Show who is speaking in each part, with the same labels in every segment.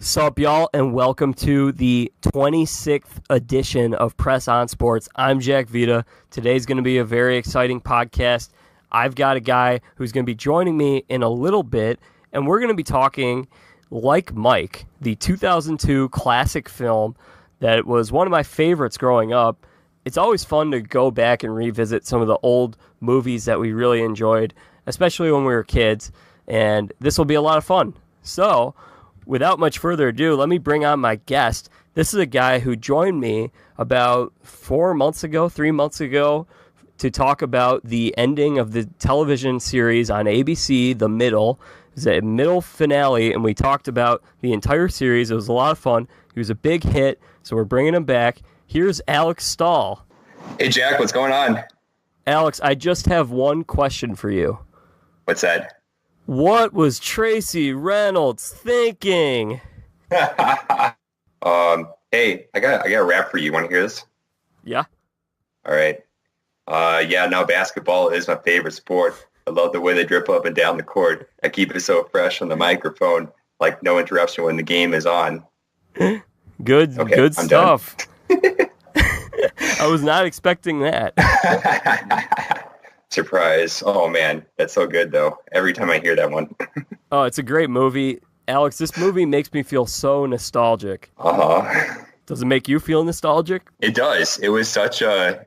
Speaker 1: Sup, y'all, and welcome to the 26th edition of Press On Sports. I'm Jack Vita. Today's going to be a very exciting podcast. I've got a guy who's going to be joining me in a little bit, and we're going to be talking Like Mike, the 2002 classic film that was one of my favorites growing up. It's always fun to go back and revisit some of the old movies that we really enjoyed, especially when we were kids, and this will be a lot of fun. So, without much further ado, let me bring on my guest. This is a guy who joined me about 3 months ago, to talk about the ending of the television series on ABC, The Middle. It's a middle finale, and we talked about the entire series. It was a lot of fun. He was a big hit, so we're bringing him back. Here's Alex Stoll.
Speaker 2: Hey, Jack, what's going on?
Speaker 1: Alex, I just have one question for you.
Speaker 2: What's that?
Speaker 1: What was Tracy Reynolds thinking?
Speaker 2: Hey, I got a rap for you. Want to hear this?
Speaker 1: Yeah.
Speaker 2: All right. Now basketball is my favorite sport. I love the way they drip up and down the court. I keep it so fresh on the microphone, like no interruption when the game is on.
Speaker 1: Good
Speaker 2: I'm
Speaker 1: stuff. I was not expecting that.
Speaker 2: Surprise. Oh, man. That's so good, though. Every time I hear that one.
Speaker 1: Oh, it's a great movie. Alex, this movie makes me feel so nostalgic.
Speaker 2: Uh-huh.
Speaker 1: Does it make you feel nostalgic?
Speaker 2: It does. It was such a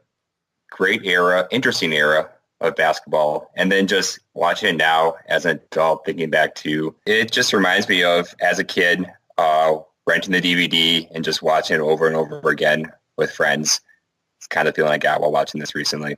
Speaker 2: great era, interesting era of basketball. And then just watching it now as an adult, thinking back to, it just reminds me of, as a kid, renting the DVD and just watching it over and over again with friends. It's kind of the feeling I got while watching this recently.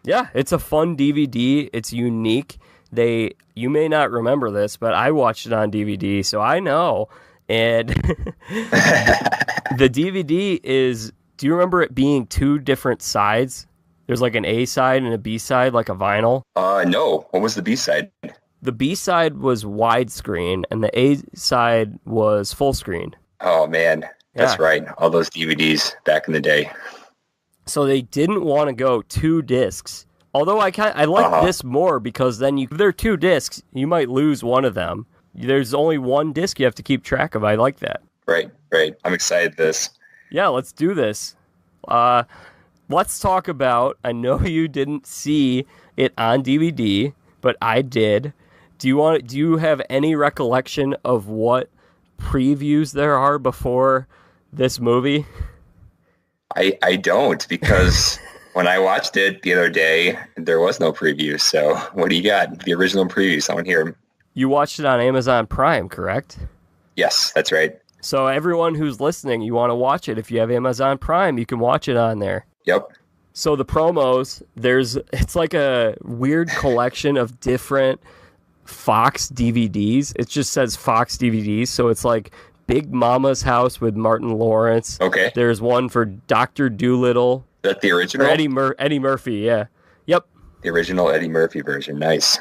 Speaker 1: Yeah, it's a fun DVD. It's unique. You may not remember this, but I watched it on DVD, so I know. And the DVD is, do you remember it being two different sides? There's like an A side and a B side, like a vinyl.
Speaker 2: No. What was the B side?
Speaker 1: The B side was widescreen, and the A side was full screen.
Speaker 2: Oh, man. That's right. All those DVDs back in the day.
Speaker 1: So they didn't want to go 2 discs. Although I like this more, because then if there are 2 discs, you might lose one of them. There's only 1 disc you have to keep track of. I like that.
Speaker 2: Right. I'm excited for this. Yeah,
Speaker 1: let's do this. Let's talk about, I know you didn't see it on DVD, but I did. Do you have any recollection of what previews there are before this movie?
Speaker 2: I don't, because when I watched it the other day, there was no preview. So what do you got? The original preview. Someone here.
Speaker 1: You watched it on Amazon Prime, correct?
Speaker 2: Yes, that's right.
Speaker 1: So everyone who's listening, you want to watch it. If you have Amazon Prime, you can watch it on there.
Speaker 2: Yep.
Speaker 1: So the promos, it's like a weird collection of different Fox DVDs. It just says Fox DVDs. So it's like Big Mama's House with Martin Lawrence.
Speaker 2: Okay.
Speaker 1: There's one for Dr. Dolittle.
Speaker 2: Is that the original?
Speaker 1: Eddie Murphy, yeah. Yep.
Speaker 2: The original Eddie Murphy version. Nice.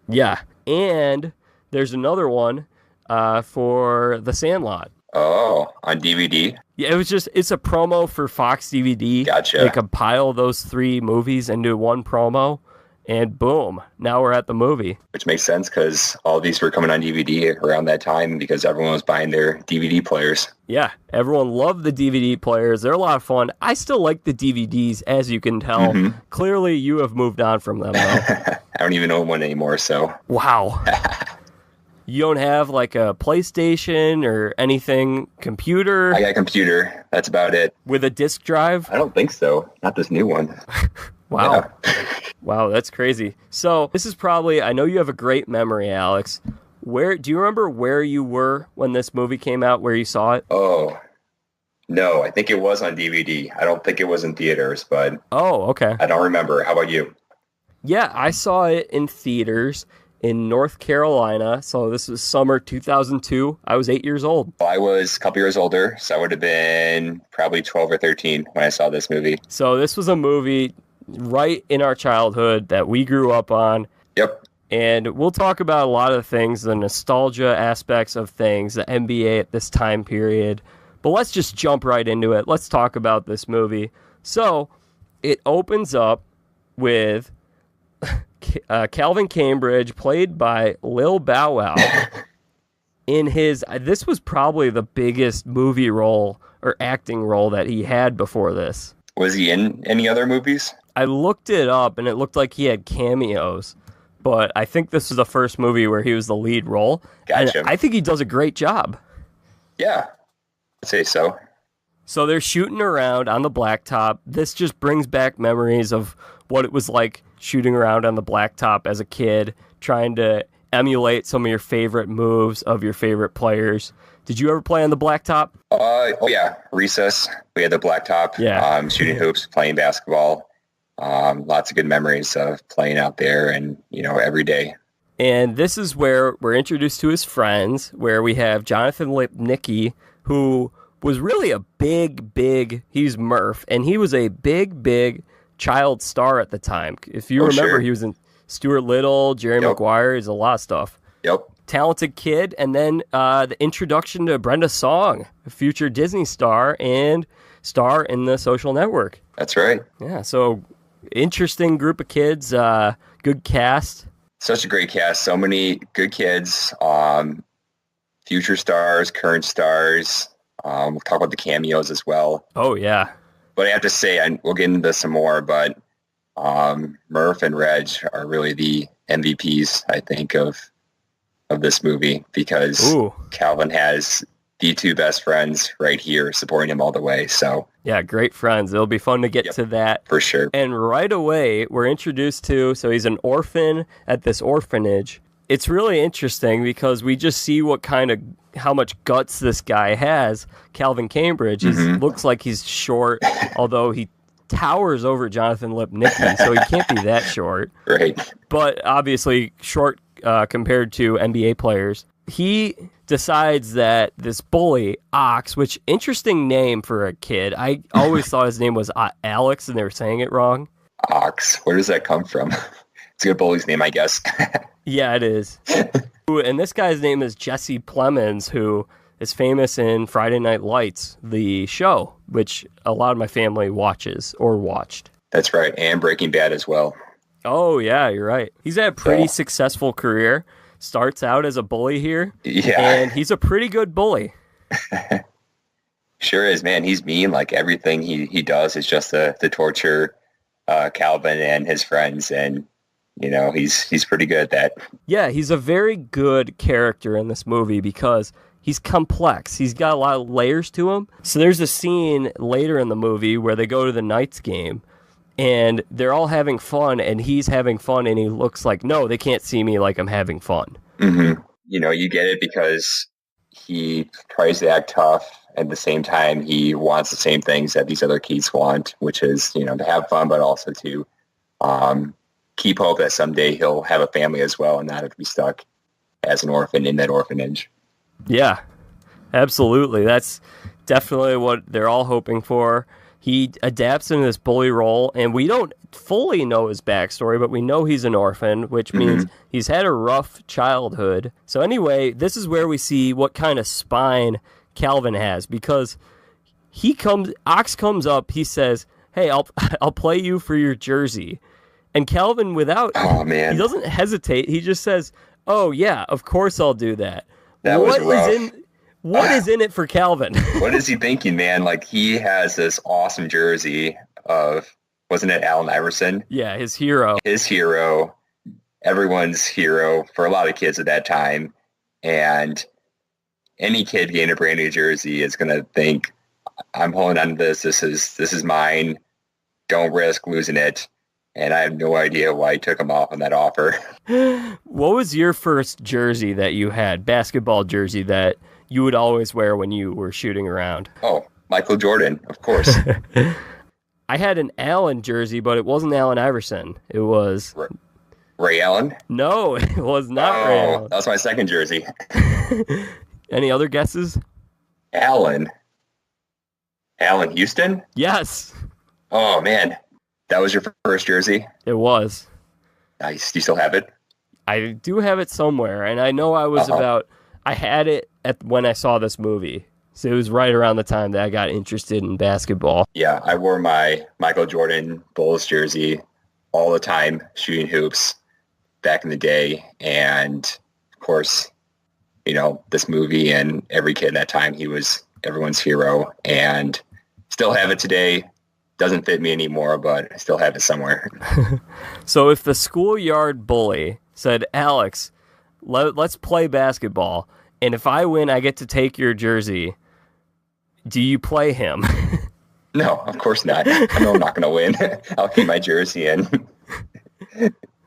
Speaker 1: Yeah. And there's another one for The Sandlot.
Speaker 2: Oh, on DVD?
Speaker 1: Yeah, it's a promo for Fox DVD.
Speaker 2: Gotcha.
Speaker 1: They compile those 3 movies into one promo, and boom, now we're at the movie.
Speaker 2: Which makes sense, because all these were coming on DVD around that time, because everyone was buying their DVD players.
Speaker 1: Yeah, everyone loved the DVD players. They're a lot of fun. I still like the DVDs, as you can tell. Mm-hmm. Clearly, you have moved on from them, though.
Speaker 2: I don't even own one anymore, so.
Speaker 1: Wow. You don't have like a PlayStation or anything, computer?
Speaker 2: I got a computer. That's about it.
Speaker 1: With a disc drive?
Speaker 2: I don't think so. Not this new one.
Speaker 1: Wow. Yeah. Wow, that's crazy. So this is probably, I know you have a great memory, Alex. Do you remember where you were when this movie came out, where you saw it?
Speaker 2: Oh, no, I think it was on DVD. I don't think it was in theaters, but.
Speaker 1: Oh, okay.
Speaker 2: I don't remember. How about you?
Speaker 1: Yeah, I saw it in theaters in North Carolina. So this was summer 2002. I was 8 years old.
Speaker 2: I was a couple years older, so I would have been probably 12 or 13 when I saw this movie.
Speaker 1: So this was a movie right in our childhood that we grew up on.
Speaker 2: Yep.
Speaker 1: And we'll talk about a lot of things, the nostalgia aspects of things, the NBA at this time period. But let's just jump right into it. Let's talk about this movie. So it opens up with Calvin Cambridge, played by Lil Bow Wow, this was probably the biggest movie role or acting role that he had before this.
Speaker 2: Was he in any other movies?
Speaker 1: I looked it up, and it looked like he had cameos, but I think this was the first movie where he was the lead role.
Speaker 2: Gotcha.
Speaker 1: And I think he does a great job.
Speaker 2: Yeah, I'd say so.
Speaker 1: So they're shooting around on the blacktop. This just brings back memories of what it was like shooting around on the blacktop as a kid, trying to emulate some of your favorite moves of your favorite players. Did you ever play on the blacktop?
Speaker 2: Oh yeah, recess. We had the blacktop.
Speaker 1: Yeah.
Speaker 2: Shooting hoops, playing basketball. Lots of good memories of playing out there, and every day.
Speaker 1: And this is where we're introduced to his friends, where we have Jonathan Lipnicki, who was really a big, he's Murph, and he was a big child star at the time. If you remember,
Speaker 2: sure.
Speaker 1: He was in Stuart Little, Jerry Maguire, he's a lot of stuff.
Speaker 2: Yep.
Speaker 1: Talented kid, and then the introduction to Brenda Song, a future Disney star and star in The Social Network.
Speaker 2: That's right.
Speaker 1: Yeah, so interesting group of kids, good cast.
Speaker 2: Such a great cast. So many good kids, future stars, current stars. We'll talk about the cameos as well.
Speaker 1: Oh, yeah.
Speaker 2: But I have to say, and we'll get into this some more, but Murph and Reg are really the MVPs, I think, of this movie, because Calvin has the two best friends right here supporting him all the way. So
Speaker 1: yeah, great friends. It'll be fun to get to that.
Speaker 2: For sure.
Speaker 1: And right away, we're introduced to, so he's an orphan at this orphanage. It's really interesting because we just see how much guts this guy has. Calvin Cambridge, he looks like he's short, although he towers over Jonathan Lipnicki, so he can't be that short.
Speaker 2: Right.
Speaker 1: But obviously short compared to NBA players. He decides that this bully, Ox, which interesting name for a kid. I always thought his name was Alex, and they were saying it wrong.
Speaker 2: Ox, where does that come from? It's a good bully's name, I guess.
Speaker 1: Yeah, it is. And this guy's name is Jesse Plemons, who is famous in Friday Night Lights, the show, which a lot of my family watches or watched.
Speaker 2: That's right, and Breaking Bad as well.
Speaker 1: Oh, yeah, you're right. He's had a pretty successful career. Starts out as a bully here.
Speaker 2: Yeah.
Speaker 1: And he's a pretty good bully.
Speaker 2: Sure is, man. He's mean. Like, everything he does is just to torture Calvin and his friends, and he's pretty good at that.
Speaker 1: Yeah, he's a very good character in this movie because he's complex. He's got a lot of layers to him. So there's a scene later in the movie where they go to the Knights game, and they're all having fun, and he's having fun, and he looks like, no, they can't see me like I'm having fun.
Speaker 2: Mm-hmm. You get it because he tries to act tough. At the same time, he wants the same things that these other kids want, which is, to have fun, but also to keep hope that someday he'll have a family as well and not have to be stuck as an orphan in that orphanage.
Speaker 1: Yeah, absolutely. That's definitely what they're all hoping for. He adapts into this bully role, and we don't fully know his backstory, but we know he's an orphan, which means he's had a rough childhood. So anyway, this is where we see what kind of spine Calvin has, because Ox comes up, he says, hey, I'll play you for your jersey. And Calvin, he doesn't hesitate. He just says, oh, yeah, of course I'll do that.
Speaker 2: Was rough.
Speaker 1: What is in it for Calvin?
Speaker 2: What is he thinking, man? Like, he has this awesome jersey of, wasn't it Allen Iverson?
Speaker 1: Yeah, his hero.
Speaker 2: His hero, everyone's hero for a lot of kids at that time. And any kid getting a brand new jersey is going to think, I'm holding on to this. This is mine. Don't risk losing it. And I have no idea why he took him off on that offer.
Speaker 1: What was your first jersey that you had, basketball jersey, that you would always wear when you were shooting around?
Speaker 2: Oh, Michael Jordan, of course.
Speaker 1: I had an Allen jersey, but it wasn't Allen Iverson. It was...
Speaker 2: Ray Allen?
Speaker 1: No, it was not Ray Allen.
Speaker 2: That was my second jersey.
Speaker 1: Any other guesses?
Speaker 2: Allen Houston?
Speaker 1: Yes.
Speaker 2: Oh, man. That was your first jersey?
Speaker 1: It was.
Speaker 2: Nice. Do you still have it?
Speaker 1: I do have it somewhere, and I know I had it when I saw this movie. So it was right around the time that I got interested in basketball.
Speaker 2: Yeah, I wore my Michael Jordan Bulls jersey all the time, shooting hoops back in the day. And, of course, this movie, and every kid at that time, he was everyone's hero, and still have it today. Doesn't fit me anymore, but I still have it somewhere.
Speaker 1: So if the schoolyard bully said, Alex, let's play basketball, and if I win, I get to take your jersey, do you play him?
Speaker 2: No, of course not. I know I'm not going to win. I'll keep my jersey in.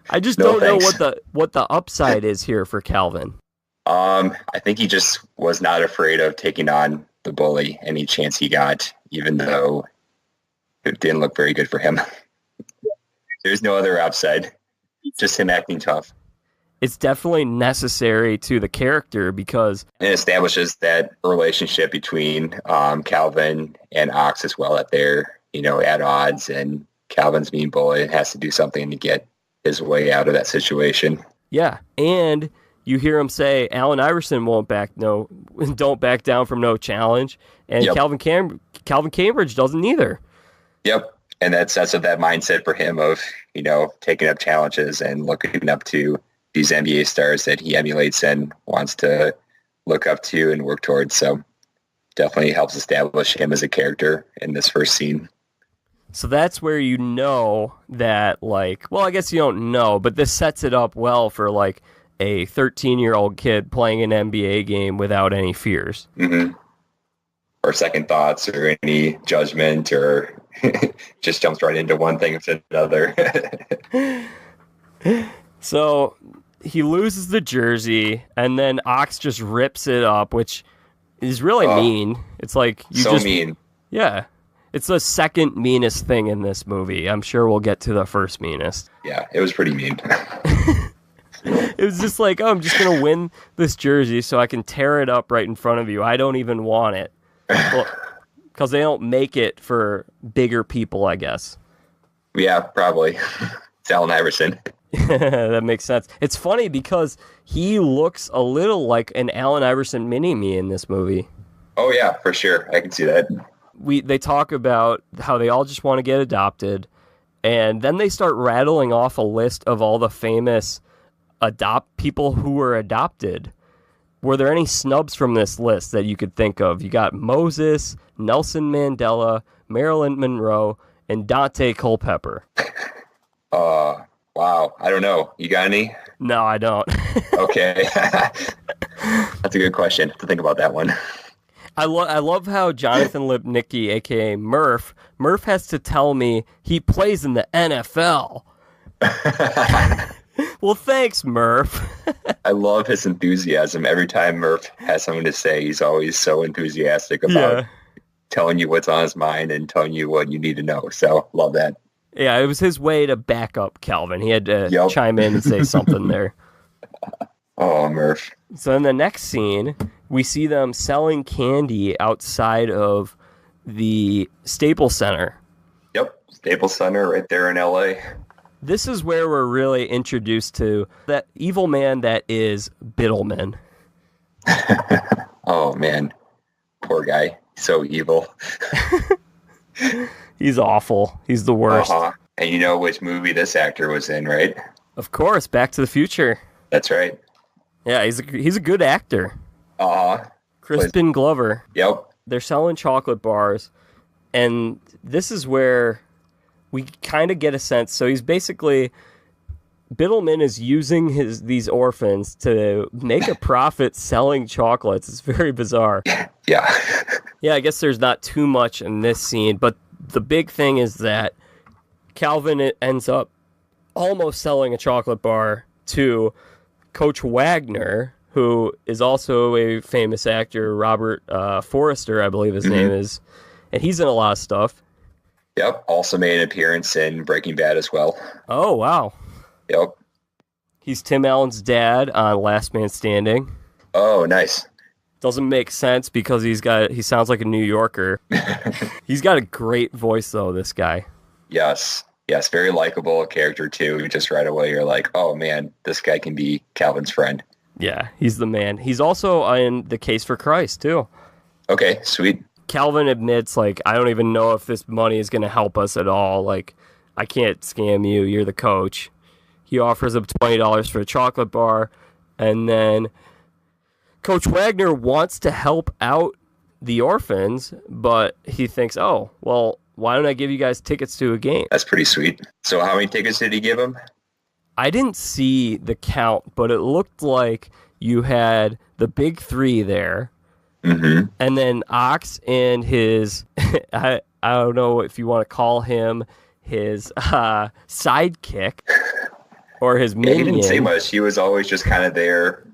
Speaker 1: I just don't know what the upside is here for Calvin.
Speaker 2: I think he just was not afraid of taking on the bully any chance he got, even though it didn't look very good for him. There's no other upside, just him acting tough.
Speaker 1: It's definitely necessary to the character because
Speaker 2: it establishes that relationship between Calvin and Ox as well, that they're, at odds, and Calvin's being bullied and has to do something to get his way out of that situation.
Speaker 1: Yeah, and you hear him say, Allen Iverson don't back down from no challenge, and
Speaker 2: yep.
Speaker 1: Calvin Cambridge doesn't either.
Speaker 2: Yep, and that's what that mindset for him of, taking up challenges and looking up to these NBA stars that he emulates and wants to look up to and work towards. So definitely helps establish him as a character in this first scene.
Speaker 1: So that's where that, I guess you don't know, but this sets it up well for, a 13-year-old kid playing an NBA game without any fears.
Speaker 2: Mm-hmm. Or second thoughts or any judgment, or just jumps right into one thing after another.
Speaker 1: So he loses the jersey, and then Ox just rips it up, which is really mean. It's like
Speaker 2: mean.
Speaker 1: Yeah. It's the second meanest thing in this movie. I'm sure we'll get to the first meanest.
Speaker 2: Yeah, it was pretty mean.
Speaker 1: It was just like, I'm just going to win this jersey so I can tear it up right in front of you. I don't even want it. Because they don't make it for bigger people, I guess.
Speaker 2: Yeah, probably. It's Allen Iverson.
Speaker 1: That makes sense. It's funny because he looks a little like an Allen Iverson mini-me in this movie.
Speaker 2: Oh, yeah, for sure. I can see that.
Speaker 1: They talk about how they all just want to get adopted, and then they start rattling off a list of all the famous people who were adopted. Were there any snubs from this list that you could think of? You got Moses, Nelson Mandela, Marilyn Monroe, and Dante Culpepper.
Speaker 2: Wow. I don't know. You got any?
Speaker 1: No, I don't.
Speaker 2: Okay. That's a good question. To think about that one.
Speaker 1: I love how Jonathan Lipnicki, a.k.a. Murph has to tell me he plays in the NFL. Well, thanks, Murph.
Speaker 2: I love his enthusiasm. Every time Murph has something to say, he's always so enthusiastic about telling you what's on his mind and telling you what you need to know. So, love that.
Speaker 1: Yeah, it was his way to back up Calvin. He had to chime in and say something there.
Speaker 2: Oh, Murph.
Speaker 1: So in the next scene, we see them selling candy outside of the Staples Center.
Speaker 2: Yep, Staples Center right there in L.A.
Speaker 1: This is where we're really introduced to that evil man that is Biddleman.
Speaker 2: Oh, man. Poor guy. So evil.
Speaker 1: He's awful. He's the worst.
Speaker 2: Uh-huh. And you know which movie this actor was in, right?
Speaker 1: Of course, Back to the Future.
Speaker 2: That's right.
Speaker 1: Yeah, he's a good actor.
Speaker 2: Uh-huh.
Speaker 1: Crispin Glover.
Speaker 2: Yep.
Speaker 1: They're selling chocolate bars, and this is where we kind of get a sense. So he's basically, Biddleman is using these orphans to make a profit selling chocolates. It's very bizarre.
Speaker 2: Yeah.
Speaker 1: Yeah, I guess there's not too much in this scene, but the big thing is that Calvin ends up almost selling a chocolate bar to Coach Wagner, who is also a famous actor, Robert Forrester, I believe his name is, and he's in a lot of stuff.
Speaker 2: Yep, also made an appearance in Breaking Bad as well.
Speaker 1: Oh, wow.
Speaker 2: Yep.
Speaker 1: He's Tim Allen's dad on Last Man Standing.
Speaker 2: Oh, nice.
Speaker 1: Doesn't make sense because he sounds like a New Yorker. He's got a great voice, though, this guy.
Speaker 2: Yes, very likable character, too. Just right away, you're like, oh, man, this guy can be Calvin's friend.
Speaker 1: Yeah, he's the man. He's also in The Case for Christ, too.
Speaker 2: Okay, sweet.
Speaker 1: Calvin admits, I don't even know if this money is going to help us at all. I can't scam you. You're the coach. He offers him $20 for a chocolate bar, and then Coach Wagner wants to help out the orphans, but he thinks, oh, well, why don't I give you guys tickets to a game?
Speaker 2: That's pretty sweet. So how many tickets did he give him?
Speaker 1: I didn't see the count, but it looked like you had the big three there, and then Ox and his, I don't know if you want to call him his sidekick or his minion.
Speaker 2: He didn't say much. He was always just kind of there,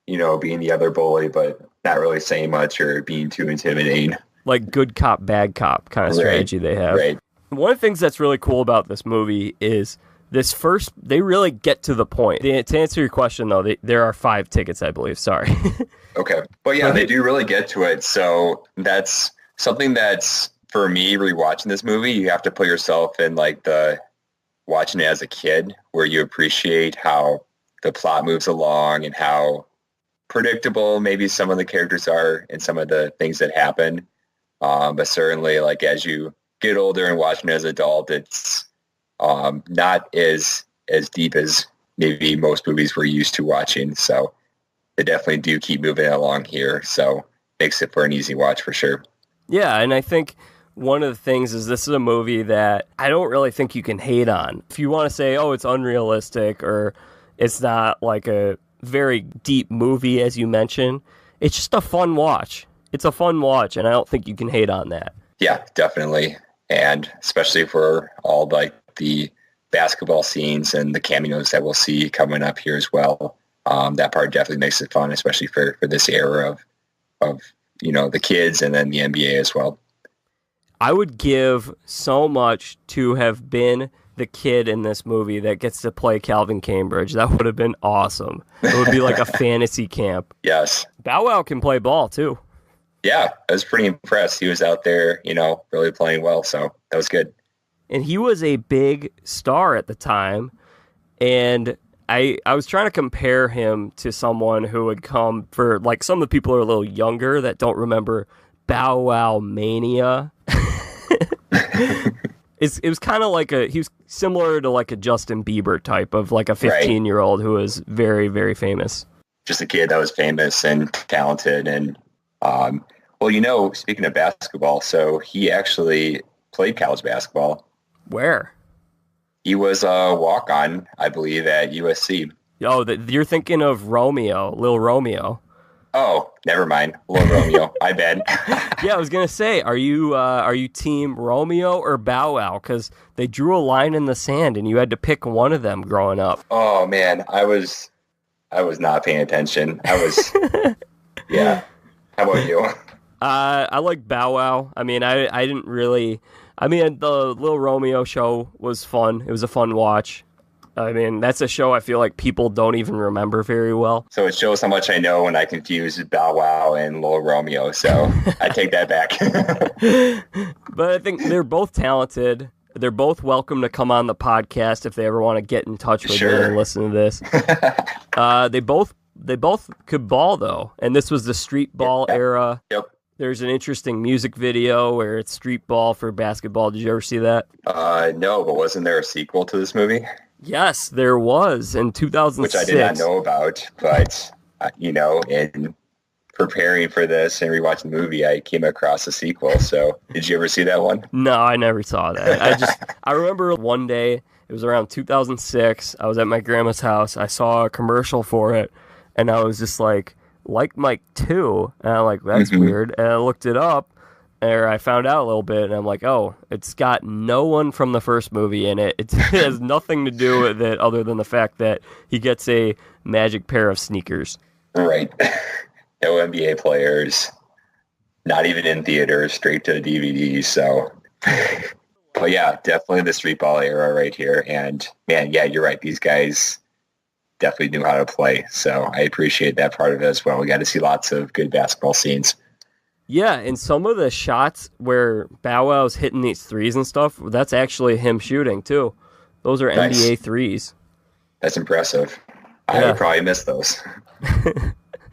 Speaker 2: being the other bully, but not really saying much or being too intimidating.
Speaker 1: Like good cop, bad cop kind of strategy they have.
Speaker 2: Right.
Speaker 1: One of the things that's really cool about this movie is they really get to the point. To answer your question, though, there are 5 tickets, I believe. Sorry.
Speaker 2: Okay. But yeah, they do really get to it. So that's something that's, for me, rewatching this movie, you have to put yourself in like watching it as a kid, where you appreciate how the plot moves along and how predictable maybe some of the characters are and some of the things that happen. But certainly, like, as you get older and watching it as an adult, it's not as deep as maybe most movies we're used to watching. So they definitely do keep moving along here. So makes it for an easy watch for sure.
Speaker 1: Yeah, and I think one of the things is this is a movie that I don't really think you can hate on. If you want to say, oh, it's unrealistic or it's not like a very deep movie, as you mentioned, it's just a fun watch. It's a fun watch, and I don't think you can hate on that.
Speaker 2: Yeah, definitely. And especially for all like the basketball scenes and the cameos that we'll see coming up here as well. That part definitely makes it fun, especially for this era of the kids and then the NBA as well.
Speaker 1: I would give so much to have been the kid in this movie that gets to play Calvin Cambridge. That would have been awesome. It would be like a fantasy camp.
Speaker 2: Yes.
Speaker 1: Bow Wow can play ball too.
Speaker 2: Yeah, I was pretty impressed. He was out there, really playing well. So that was good.
Speaker 1: And he was a big star at the time. And I was trying to compare him to someone who would come for, like, some of the people are a little younger that don't remember Bow Wow Mania. It was kind of like he was similar to like a Justin Bieber type of like a 15-year-old who was very, very famous.
Speaker 2: Just a kid that was famous and talented. And, speaking of basketball, so he actually played college basketball.
Speaker 1: Where?
Speaker 2: He was a walk-on, I believe, at USC.
Speaker 1: Oh, you're thinking of Romeo, Lil Romeo.
Speaker 2: Oh, never mind. Lil Romeo. I bet.
Speaker 1: Yeah, I was gonna say, are you team Romeo or Bow Wow? Because they drew a line in the sand, and you had to pick one of them growing up.
Speaker 2: Oh man, I was not paying attention. Yeah. How about you?
Speaker 1: I like Bow Wow. I mean, I didn't really. I mean, the Lil Romeo show was fun. It was a fun watch. I mean, that's a show I feel like people don't even remember very well.
Speaker 2: So it shows how much I know when I confuse Bow Wow and Lil Romeo. So I take that back.
Speaker 1: But I think they're both talented. They're both welcome to come on the podcast if they ever want to get in touch with me and listen to this. They both could ball, though. And this was the street ball era.
Speaker 2: Yep.
Speaker 1: There's an interesting music video where it's street ball for basketball. Did you ever see that?
Speaker 2: No, but wasn't there a sequel to this movie?
Speaker 1: Yes, there was in 2006.
Speaker 2: Which I did not know about, but, in preparing for this and rewatching the movie, I came across a sequel. So did you ever see that one?
Speaker 1: No, I never saw that. I remember one day, it was around 2006, I was at my grandma's house. I saw a commercial for it, and I was just like Mike 2. And I'm like, that's weird. And I looked it up, or I found out a little bit, and I'm like, oh, it's got no one from the first movie in it. It has nothing to do with it other than the fact that he gets a magic pair of sneakers.
Speaker 2: Right. No NBA players, not even in theaters, straight to DVD. So, but yeah, definitely the street ball era right here. And man, yeah, you're right. These guys definitely knew how to play. So I appreciate that part of it as well. We got to see lots of good basketball scenes.
Speaker 1: Yeah, and some of the shots where Bow Wow's hitting these threes and stuff, that's actually him shooting too. Those are nice. NBA threes.
Speaker 2: That's impressive. I would probably miss those.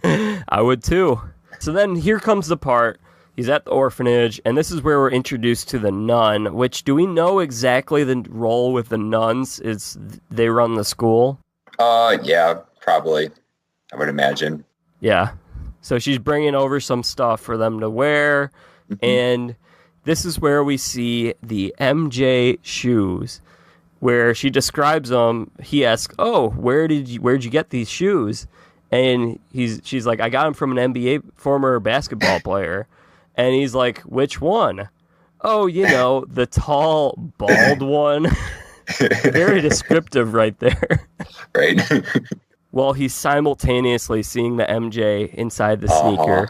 Speaker 1: I would too. So then here comes the part. He's at the orphanage, and this is where we're introduced to the nun, which, do we know exactly the role with the nuns? Is they run the school?
Speaker 2: Yeah, probably. I would imagine.
Speaker 1: Yeah. So she's bringing over some stuff for them to wear, and this is where we see the MJ shoes, where she describes them. He asks, "Oh, where'd you get these shoes?" And she's like, "I got them from an NBA former basketball player." And he's like, "Which one?" "Oh, the tall, bald one." Very descriptive right there.
Speaker 2: Right.
Speaker 1: Well, he's simultaneously seeing the MJ inside the sneaker.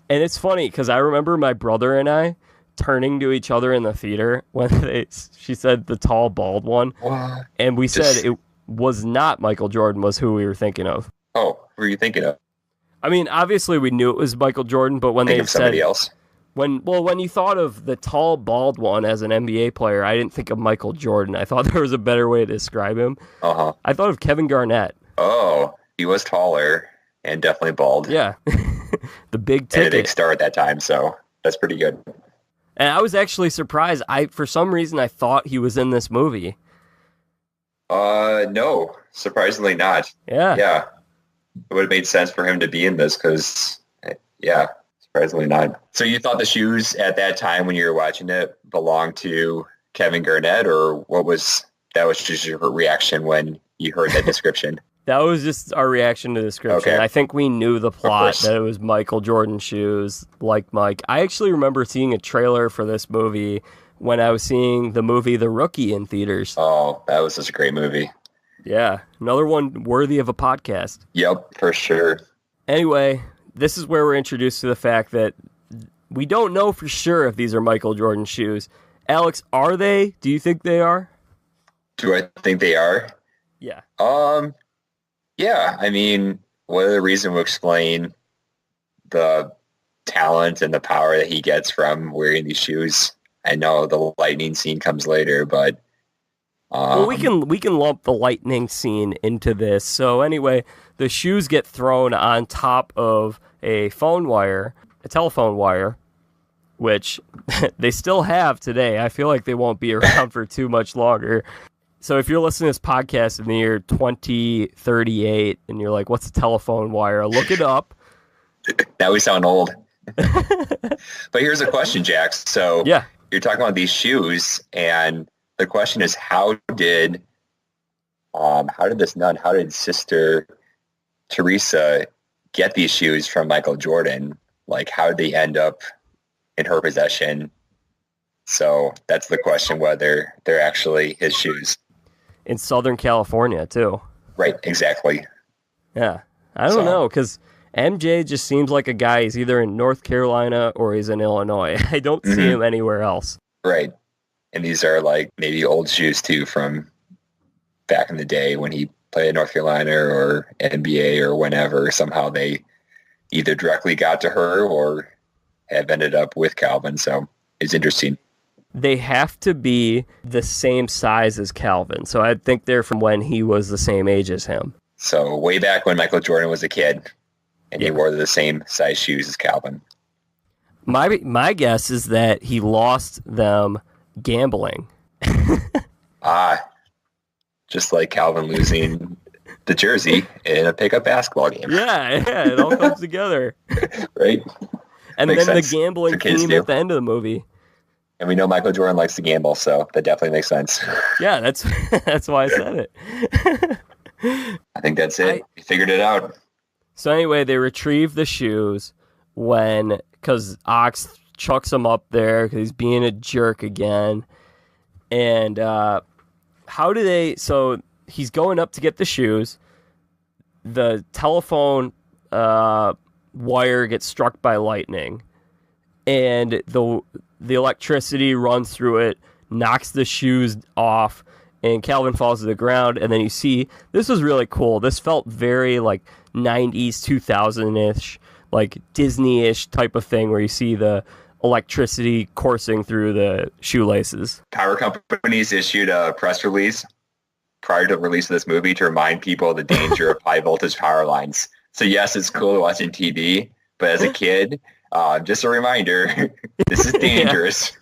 Speaker 1: And it's funny because I remember my brother and I turning to each other in the theater when she said the tall, bald one.
Speaker 2: What?
Speaker 1: And we said it was not Michael Jordan was who we were thinking of.
Speaker 2: Oh, who were you thinking of?
Speaker 1: I mean, obviously we knew it was Michael Jordan, but when they said
Speaker 2: somebody else.
Speaker 1: When you thought of the tall, bald one as an NBA player, I didn't think of Michael Jordan. I thought there was a better way to describe him. I thought of Kevin Garnett.
Speaker 2: Oh, he was taller and definitely bald.
Speaker 1: Yeah. The big ticket.
Speaker 2: And a big star at that time, so that's pretty good.
Speaker 1: And I was actually surprised. For some reason, I thought he was in this movie.
Speaker 2: No, surprisingly not.
Speaker 1: Yeah.
Speaker 2: Yeah. It would have made sense for him to be in this because, surprisingly not. So you thought the shoes at that time when you were watching it belonged to Kevin Garnett, or that was just your reaction when you heard that description?
Speaker 1: That was just our reaction to the description.
Speaker 2: Okay.
Speaker 1: I think we knew the plot, that it was Michael Jordan shoes, like Mike. I actually remember seeing a trailer for this movie when I was seeing the movie The Rookie in theaters.
Speaker 2: Oh, that was such a great movie.
Speaker 1: Yeah, another one worthy of a podcast.
Speaker 2: Yep, for sure.
Speaker 1: Anyway, this is where we're introduced to the fact that we don't know for sure if these are Michael Jordan shoes. Alex, are they? Do you think they are?
Speaker 2: Do I think they are?
Speaker 1: Yeah.
Speaker 2: Yeah, I mean, one of the reasons will explain the talent and the power that he gets from wearing these shoes. I know the lightning scene comes later, but
Speaker 1: well, we can lump the lightning scene into this. So anyway, the shoes get thrown on top of a telephone wire, which they still have today. I feel like they won't be around for too much longer. So if you're listening to this podcast in the year 2038 and you're like, what's a telephone wire? Look it up.
Speaker 2: Now we sound old. But here's a question, Jax. So you're talking about these shoes, and the question is, how did Sister Teresa get these shoes from Michael Jordan? Like, how did they end up in her possession? So that's the question, whether they're actually his shoes.
Speaker 1: In Southern California, too.
Speaker 2: Right, exactly.
Speaker 1: Yeah. I don't know, because MJ just seems like a guy. He's either in North Carolina or he's in Illinois. I don't see him anywhere else.
Speaker 2: Right. And these are like maybe old shoes, too, from back in the day when he played in North Carolina or NBA or whenever. Somehow they either directly got to her or have ended up with Calvin. So it's interesting.
Speaker 1: They have to be the same size as Calvin. So I think they're from when he was the same age as him.
Speaker 2: So way back when Michael Jordan was a kid and he wore the same size shoes as Calvin.
Speaker 1: My guess is that he lost them gambling.
Speaker 2: Just like Calvin losing the jersey in a pickup basketball game.
Speaker 1: Yeah, it all comes together.
Speaker 2: Right?
Speaker 1: And
Speaker 2: Makes
Speaker 1: then
Speaker 2: sense.
Speaker 1: The gambling theme at the end of the movie.
Speaker 2: And we know Michael Jordan likes to gamble, so that definitely makes sense.
Speaker 1: Yeah, that's why I said it.
Speaker 2: I think that's it. We figured it out.
Speaker 1: So anyway, they retrieve the shoes because Ox chucks him up there because he's being a jerk again. And so he's going up to get the shoes. The telephone wire gets struck by lightning. And the electricity runs through it, knocks the shoes off, and Calvin falls to the ground. And then you see, this was really cool. This felt very like 90s, 2000-ish, like Disney-ish type of thing where you see the electricity coursing through the shoelaces.
Speaker 2: Power companies issued a press release prior to the release of this movie to remind people of the danger of high voltage power lines. So yes, it's cool watching TV, but as a kid, just a reminder, this is dangerous.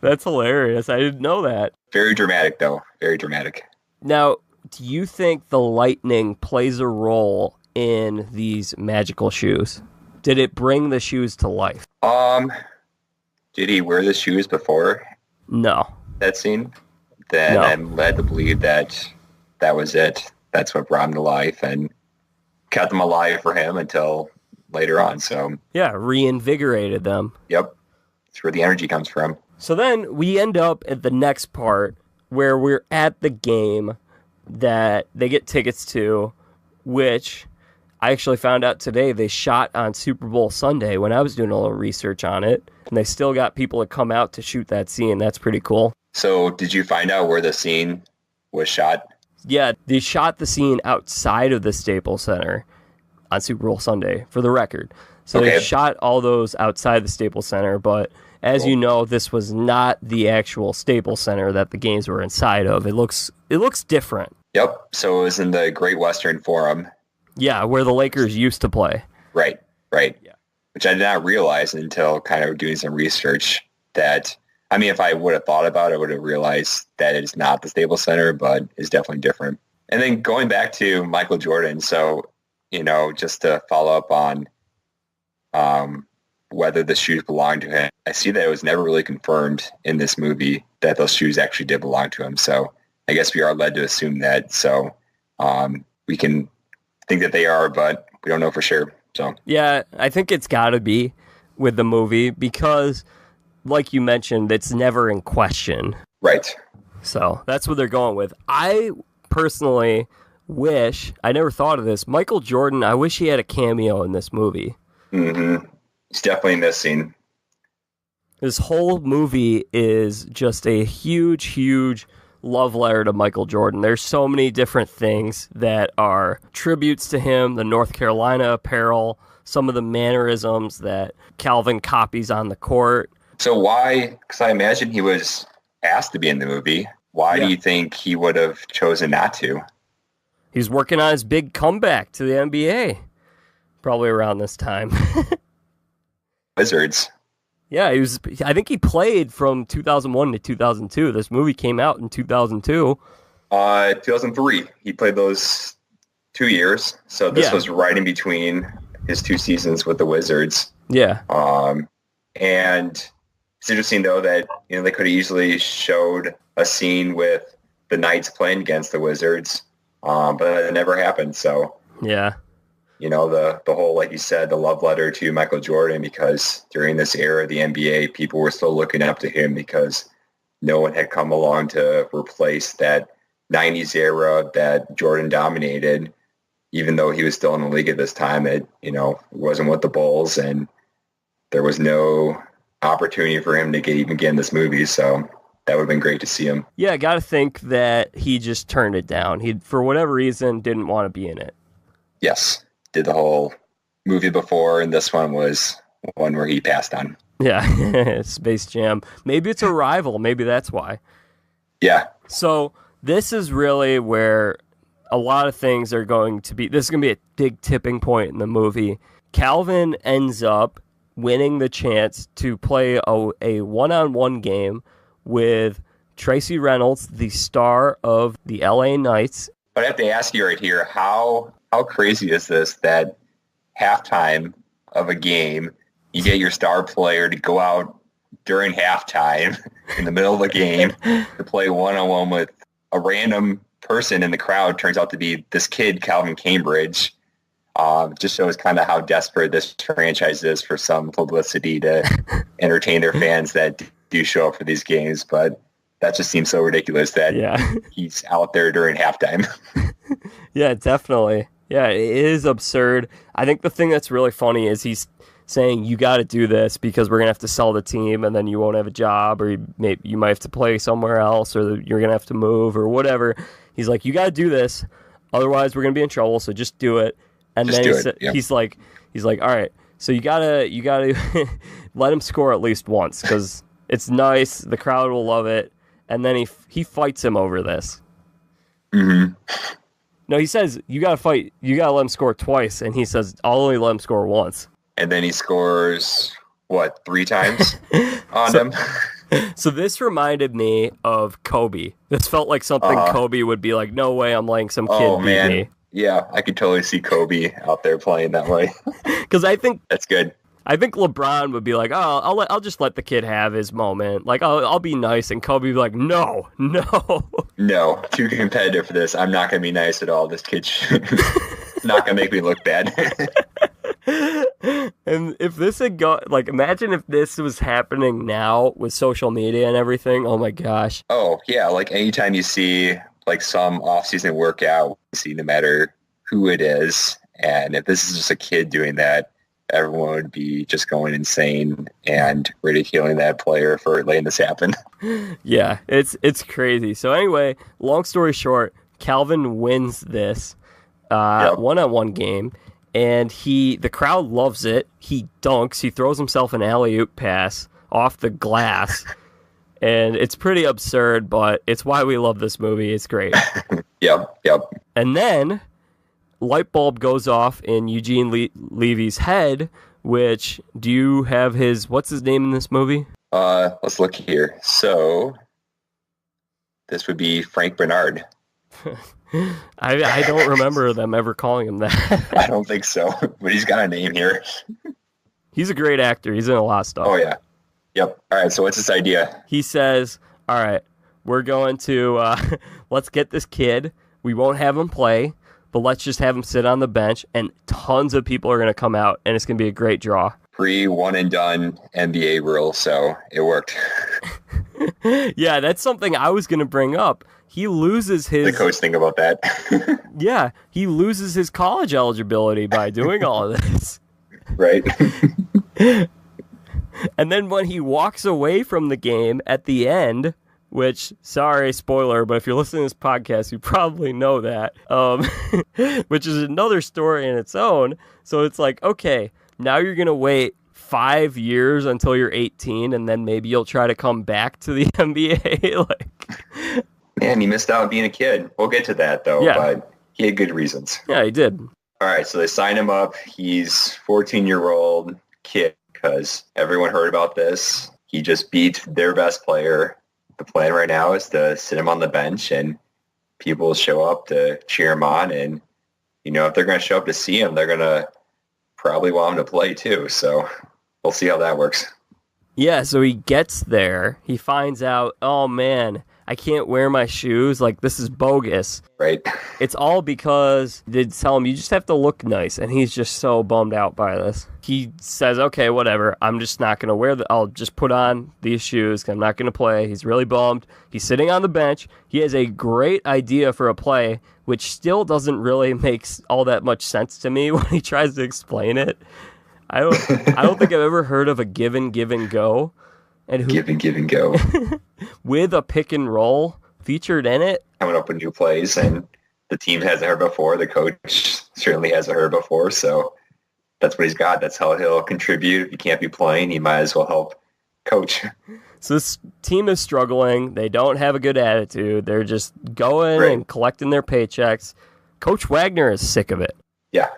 Speaker 1: That's hilarious. I didn't know that.
Speaker 2: Very dramatic, though. Very dramatic.
Speaker 1: Now, do you think the lightning plays a role in these magical shoes? Did it bring the shoes to life?
Speaker 2: Did he wear the shoes before
Speaker 1: No.
Speaker 2: that scene? Then
Speaker 1: No.
Speaker 2: I'm led to believe that was it. That's what brought him to life and kept them alive for him until later on. So
Speaker 1: Yeah, reinvigorated them.
Speaker 2: yep, that's where the energy comes from.
Speaker 1: So then we end up at the next part where we're at the game that they get tickets to, which I actually found out today they shot on Super Bowl Sunday when I was doing a little research on it, and they still got people to come out to shoot that scene. That's pretty cool.
Speaker 2: So did you find out where the scene was shot?
Speaker 1: Yeah, they shot the scene outside of the Staples Center on Super Bowl Sunday, for the record. So
Speaker 2: Okay.
Speaker 1: they shot all those outside the Staples Center, but as
Speaker 2: Cool.
Speaker 1: you know, this was not the actual Staples Center that the games were inside of. It looks different.
Speaker 2: Yep. So it was in the Great Western Forum.
Speaker 1: Yeah, where the Lakers used to play.
Speaker 2: Right.
Speaker 1: Yeah.
Speaker 2: Which I did not realize until kind of doing some research that, I mean, if I would have thought about it, I would have realized that it's not the Staples Center, but it's definitely different. And then going back to Michael Jordan, so, just to follow up on whether the shoes belonged to him, I see that it was never really confirmed in this movie that those shoes actually did belong to him. So I guess we are led to assume that. So we can think that they are, but we don't know for sure. So
Speaker 1: Yeah, I think it's got to be with the movie because, like you mentioned, it's never in question.
Speaker 2: right.
Speaker 1: So that's what they're going with. I personally wish, I never thought of this, Michael Jordan, I wish he had a cameo in this movie.
Speaker 2: Mm-hmm. It's definitely missing.
Speaker 1: This whole movie is just a huge, huge love letter to Michael Jordan. There's so many different things that are tributes to him, the North Carolina apparel, some of the mannerisms that Calvin copies on the court.
Speaker 2: So why, because I imagine he was asked to be in the movie. Why
Speaker 1: Yeah.
Speaker 2: do you think he would have chosen not to?
Speaker 1: He's working on his big comeback to the NBA, probably around this time.
Speaker 2: Wizards.
Speaker 1: Yeah, I think he played from 2001 to 2002. This movie came out in 2002.
Speaker 2: 2003. He played those 2 years. So this
Speaker 1: Yeah.
Speaker 2: was right in between his 2 seasons with the Wizards.
Speaker 1: Yeah.
Speaker 2: And it's interesting, though, that they could have easily showed a scene with the Knights playing against the Wizards, but it never happened. So,
Speaker 1: Yeah.
Speaker 2: the whole, like you said, the love letter to Michael Jordan, because during this era of the NBA, people were still looking up to him because no one had come along to replace that 90s era that Jordan dominated, even though he was still in the league at this time. It wasn't with the Bulls, and there was no opportunity for him to get in this movie. So that would have been great to see him.
Speaker 1: Yeah, I got to think that he just turned it down. He, for whatever reason, didn't want to be in it.
Speaker 2: Yes. Did the whole movie before, and this one was one where he passed on.
Speaker 1: Yeah, Space Jam. Maybe it's a rival. Maybe that's why.
Speaker 2: Yeah.
Speaker 1: So this is really where a lot of things are going to be. This is going to be a big tipping point in the movie. Calvin ends up winning the chance to play a one-on-one game with Tracy Reynolds, the star of the LA Knights.
Speaker 2: But I have to ask you right here, how crazy is this that halftime of a game, you get your star player to go out during halftime in the middle of the game to play one-on-one with a random person in the crowd, turns out to be this kid, Calvin Cambridge. Just shows kind of how desperate this franchise is for some publicity to entertain their fans that do show up for these games. But that just seems so ridiculous that he's out there during halftime.
Speaker 1: Yeah, definitely. Yeah, it is absurd. I think the thing that's really funny is he's saying, you got to do this because we're going to have to sell the team and then you won't have a job, or you might have to play somewhere else, or you're going to have to move or whatever. He's like, you got to do this. Otherwise, we're going to be in trouble. So just do it. And
Speaker 2: just
Speaker 1: then he's like, all right, so you gotta let him score at least once because it's nice. The crowd will love it. And then he fights him over this.
Speaker 2: Mm-hmm.
Speaker 1: No, he says, you got to fight. You got to let him score twice. And he says, I'll only let him score once.
Speaker 2: And then he scores, 3 times on him?
Speaker 1: So this reminded me of Kobe. This felt like something Kobe would be like, no way I'm letting some kid beat me.
Speaker 2: Yeah, I could totally see Kobe out there playing that way.
Speaker 1: Because
Speaker 2: That's good.
Speaker 1: I think LeBron would be like, oh, I'll just let the kid have his moment. Like, I'll be nice. And Kobe would be like, no, no.
Speaker 2: No, too competitive for this. I'm not going to be nice at all. This kid's not going to make me look bad.
Speaker 1: And if this had got, like, imagine if this was happening now with social media and everything. Oh my gosh.
Speaker 2: Oh, yeah. Like anytime you see like some off-season workout, see no matter who it is. And if this is just a kid doing that, everyone would be just going insane and ridiculing that player for letting this happen.
Speaker 1: Yeah, it's crazy. So anyway, long story short, Calvin wins this one-on-one game, and the crowd loves it. He dunks. He throws himself an alley-oop pass off the glass, and it's pretty absurd, but it's why we love this movie. It's great.
Speaker 2: Yep.
Speaker 1: And then light bulb goes off in Eugene Levy's head, which, do you have what's his name in this movie?
Speaker 2: Let's look here. So this would be Frank Bernard.
Speaker 1: I don't remember them ever calling him that.
Speaker 2: I don't think so, but he's got a name here.
Speaker 1: He's a great actor. He's in a lot of stuff.
Speaker 2: Oh, yeah. Yep. All right, so what's this idea?
Speaker 1: He says, all right, we're going to, let's get this kid. We won't have him play, but let's just have him sit on the bench, and tons of people are going to come out, and it's going to be a great draw.
Speaker 2: One-and-done NBA rule, so it worked.
Speaker 1: Yeah, that's something I was going to bring up. He loses his...
Speaker 2: The coach think about that.
Speaker 1: Yeah, he loses his college eligibility by doing all of this.
Speaker 2: Right.
Speaker 1: And then when he walks away from the game at the end... Which, sorry, spoiler, but if you're listening to this podcast, you probably know that, which is another story in its own. So it's like, okay, now you're going to wait 5 years until you're 18, and then maybe you'll try to come back to the NBA. Like,
Speaker 2: man, he missed out on being a kid. We'll get to that, though,
Speaker 1: yeah.
Speaker 2: But he had good reasons.
Speaker 1: Yeah, he did.
Speaker 2: All right, so they sign him up. He's 14-year-old kid because everyone heard about this. He just beat their best player. The plan right now is to sit him on the bench and people show up to cheer him on. And, you know, if they're going to show up to see him, they're going to probably want him to play too. So we'll see how that works.
Speaker 1: Yeah, so he gets there. He finds out, oh, man, I can't wear my shoes. Like, this is bogus.
Speaker 2: Right.
Speaker 1: It's all because they tell him you just have to look nice. And he's just so bummed out by this. He says, okay, whatever. I'm just not going to wear I'll just put on these shoes. 'Cause I'm not going to play. He's really bummed. He's sitting on the bench. He has a great idea for a play, which still doesn't really make all that much sense to me when he tries to explain it. I don't think I've ever heard of a give and go.
Speaker 2: Give and go.
Speaker 1: With a pick and roll featured in it.
Speaker 2: Coming up with new plays, and the team hasn't heard before. The coach certainly hasn't heard before, so that's what he's got. That's how he'll contribute. If he can't be playing, he might as well help coach.
Speaker 1: So this team is struggling. They don't have a good attitude. They're just going and collecting their paychecks. Coach Wagner is sick of it.
Speaker 2: Yeah.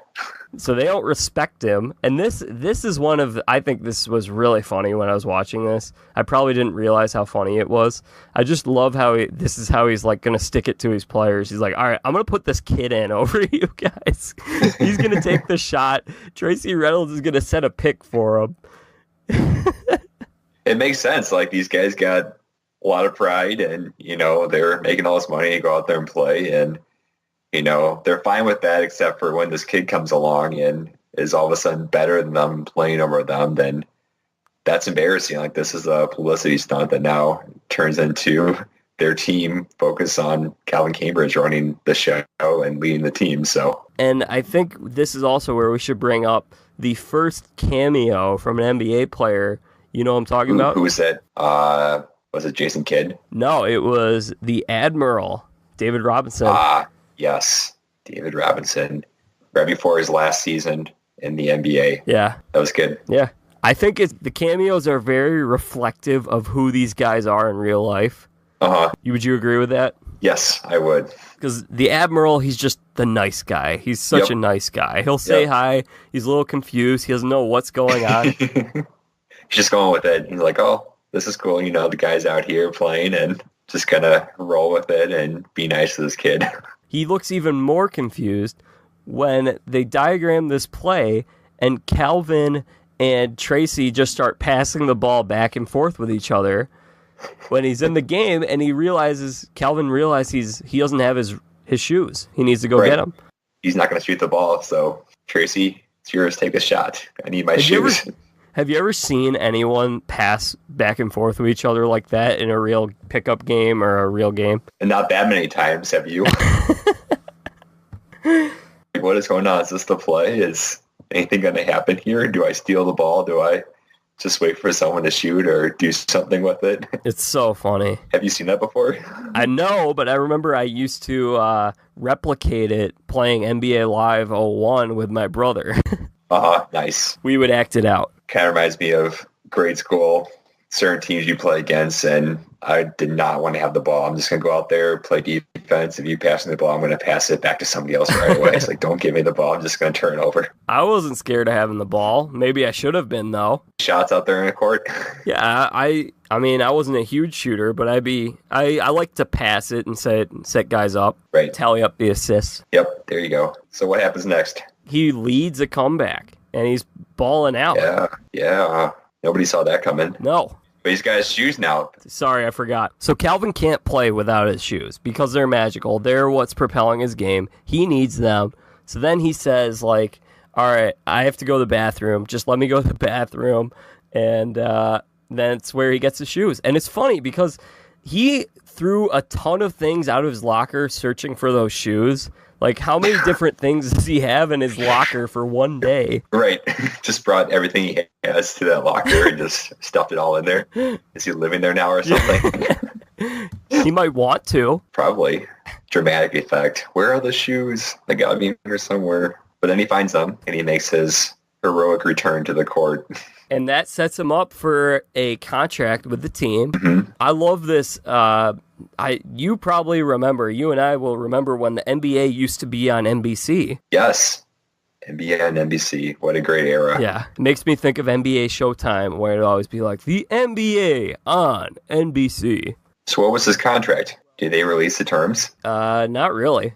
Speaker 1: So they don't respect him. And this is one of, I think this was really funny when I was watching this. I probably didn't realize how funny it was. I just love how this is how he's like going to stick it to his players. He's like, all right, I'm going to put this kid in over you guys. He's going to take the shot. Tracy Reynolds is going to set a pick for him.
Speaker 2: It makes sense. Like, these guys got a lot of pride and, you know, they're making all this money to go out there and play, and, you know, they're fine with that, except for when this kid comes along and is all of a sudden better than them, playing over them, then that's embarrassing. Like, this is a publicity stunt that now turns into their team focus on Calvin Cambridge running the show and leading the team. So, and
Speaker 1: I think this is also where we should bring up the first cameo from an NBA player. You know what I'm talking about?
Speaker 2: Who was that? Was it Jason Kidd?
Speaker 1: No, it was the Admiral, David Robinson.
Speaker 2: Yes, David Robinson, right before his last season in the NBA.
Speaker 1: Yeah.
Speaker 2: That was good.
Speaker 1: Yeah. I think the cameos are very reflective of who these guys are in real life.
Speaker 2: Uh-huh.
Speaker 1: Would you agree with that?
Speaker 2: Yes, I would.
Speaker 1: Because the Admiral, he's just the nice guy. He's such a nice guy. He'll say hi. He's a little confused. He doesn't know what's going on.
Speaker 2: He's just going with it. He's like, oh, this is cool. You know, the guy's out here playing, and just kind of roll with it and be nice to this kid.
Speaker 1: he looks even more confused when they diagram this play and Calvin and Tracy just start passing the ball back and forth with each other when he's in the game, and Calvin realizes he doesn't have his shoes. He needs to go get them.
Speaker 2: He's not going to shoot the ball, so Tracy, it's yours. Take a shot. I need my shoes.
Speaker 1: Have you ever seen anyone pass back and forth with each other like that in a real pickup game or a real game?
Speaker 2: And not that many times, have you? What is going on? Is this the play? Is anything going to happen here? Do I steal the ball? Do I just wait for someone to shoot or do something with it?
Speaker 1: It's so funny.
Speaker 2: Have you seen that before?
Speaker 1: I know, but I remember I used to replicate it playing NBA Live 01 with my brother.
Speaker 2: Nice.
Speaker 1: We would act it out.
Speaker 2: Kind of reminds me of grade school, certain teams you play against, and I did not want to have the ball. I'm just going to go out there, play defense. If you pass me the ball, I'm going to pass it back to somebody else right away. It's like, don't give me the ball. I'm just going to turn it over.
Speaker 1: I wasn't scared of having the ball. Maybe I should have been, though.
Speaker 2: Shots out there in the court?
Speaker 1: Yeah, I mean, I wasn't a huge shooter, but I like to pass it and set guys up.
Speaker 2: Right.
Speaker 1: Tally up the assists.
Speaker 2: Yep, there you go. So what happens next?
Speaker 1: He leads a comeback, and he's balling out.
Speaker 2: Yeah. Nobody saw that coming.
Speaker 1: No.
Speaker 2: But he's got his shoes now.
Speaker 1: Sorry, I forgot. So Calvin can't play without his shoes because they're magical. They're what's propelling his game. He needs them. So then he says, like, all right, I have to go to the bathroom. Just let me go to the bathroom. And that's where he gets his shoes. And it's funny because he threw a ton of things out of his locker searching for those shoes. Like, how many different things does he have in his locker for one day?
Speaker 2: Right. Just brought everything he has to that locker and just stuffed it all in there. Is he living there now or something?
Speaker 1: He might want to.
Speaker 2: Probably. Dramatic effect. Where are the shoes? They got to be here somewhere. But then he finds them, and he makes his heroic return to the court.
Speaker 1: And that sets him up for a contract with the team.
Speaker 2: Mm-hmm.
Speaker 1: I love this. You probably remember, you and I will remember when the NBA used to be on NBC.
Speaker 2: Yes. NBA and NBC. What a great era.
Speaker 1: Yeah. It makes me think of NBA Showtime, where it'd always be like, the NBA on NBC.
Speaker 2: So what was his contract? Did they release the terms?
Speaker 1: Not really.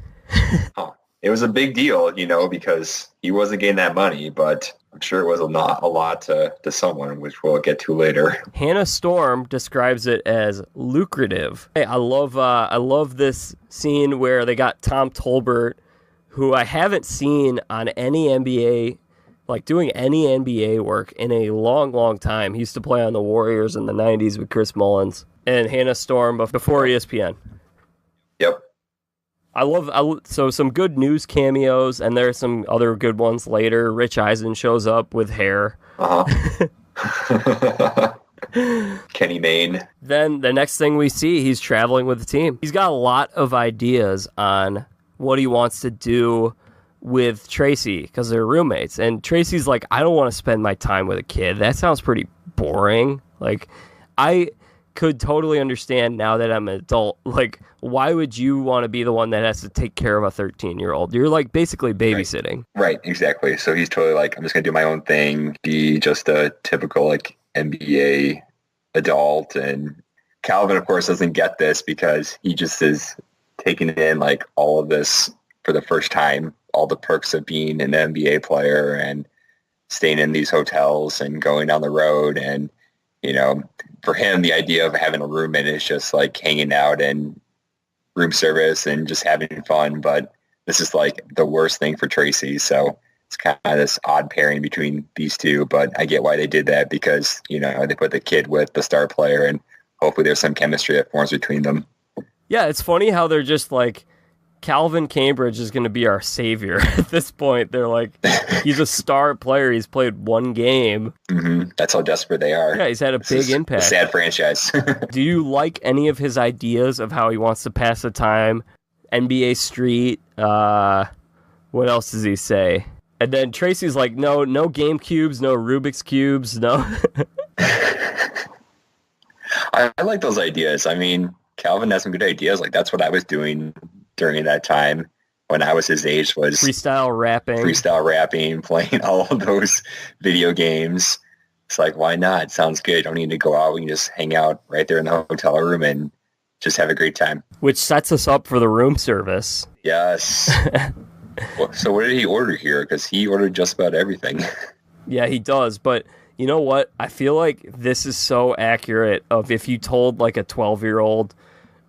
Speaker 2: It was a big deal, because he wasn't getting that money, but I'm sure it was not a lot to someone, which we'll get to later.
Speaker 1: Hannah Storm describes it as lucrative. Hey, I love this scene where they got Tom Tolbert, who I haven't seen on any NBA, like doing any NBA work in a long, long time. He used to play on the Warriors in the 90s with Chris Mullins. And Hannah Storm before ESPN.
Speaker 2: Yep.
Speaker 1: So some good news cameos, and there are some other good ones later. Rich Eisen shows up with hair.
Speaker 2: Kenny Mayne.
Speaker 1: Then the next thing we see, he's traveling with the team. He's got a lot of ideas on what he wants to do with Tracy because they're roommates. And Tracy's like, I don't want to spend my time with a kid. That sounds pretty boring. Like, I could totally understand now that I'm an adult. Like, why would you want to be the one that has to take care of a 13-year-old? You're like basically babysitting.
Speaker 2: Right, exactly. So he's totally like, I'm just going to do my own thing, be just a typical like NBA adult. And Calvin, of course, doesn't get this because he just is taking in like all of this for the first time, all the perks of being an NBA player and staying in these hotels and going on the road. And, for him, the idea of having a roommate is just like hanging out and room service and just having fun. But this is like the worst thing for Tracy. So it's kind of this odd pairing between these two. But I get why they did that because, they put the kid with the star player and hopefully there's some chemistry that forms between them.
Speaker 1: Yeah, it's funny how they're just like, Calvin Cambridge is going to be our savior at this point. They're like, he's a star player. He's played one game.
Speaker 2: Mm-hmm. That's how desperate they are.
Speaker 1: Yeah, he's had a big impact.
Speaker 2: A sad franchise.
Speaker 1: Do you like any of his ideas of how he wants to pass the time? NBA Street. What else does he say? And then Tracy's like, no game cubes, no Rubik's cubes, no.
Speaker 2: I like those ideas. I mean, Calvin has some good ideas. Like, that's what I was doing during that time when I was his age, was
Speaker 1: freestyle rapping,
Speaker 2: playing all of those video games. It's like, why not? It sounds good. Don't need to go out. We can just hang out right there in the hotel room and just have a great time.
Speaker 1: Which sets us up for the room service.
Speaker 2: Yes. So what did he order here? Because he ordered just about everything.
Speaker 1: Yeah, he does. But you know what? I feel like this is so accurate of if you told like a 12-year-old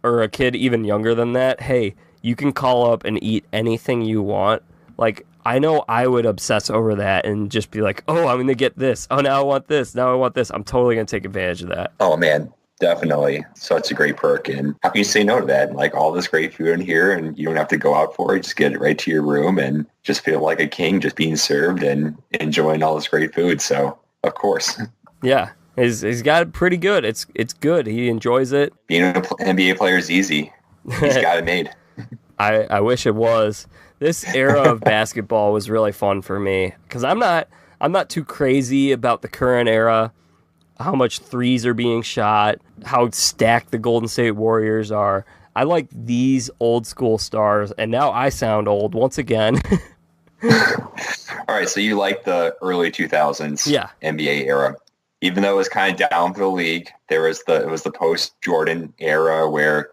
Speaker 1: or a kid even younger than that, hey, you can call up and eat anything you want. Like, I know I would obsess over that and just be like, oh, I'm going to get this. Oh, now I want this. Now I want this. I'm totally going to take advantage of that.
Speaker 2: Oh, man. Definitely. Such a great perk. And how can you say no to that? Like all this great food in here and you don't have to go out for it. Just get it right to your room and just feel like a king just being served and enjoying all this great food. So, of course.
Speaker 1: Yeah. He's got it pretty good. It's good. He enjoys it.
Speaker 2: Being an NBA player is easy. He's got it made.
Speaker 1: I wish it was. This era of basketball was really fun for me because I'm not too crazy about the current era. How much threes are being shot, how stacked the Golden State Warriors are. I like these old school stars, and now I sound old once again.
Speaker 2: All right, so you like the early 2000s NBA era. Even though it was kind of down for the league, it was the post-Jordan era where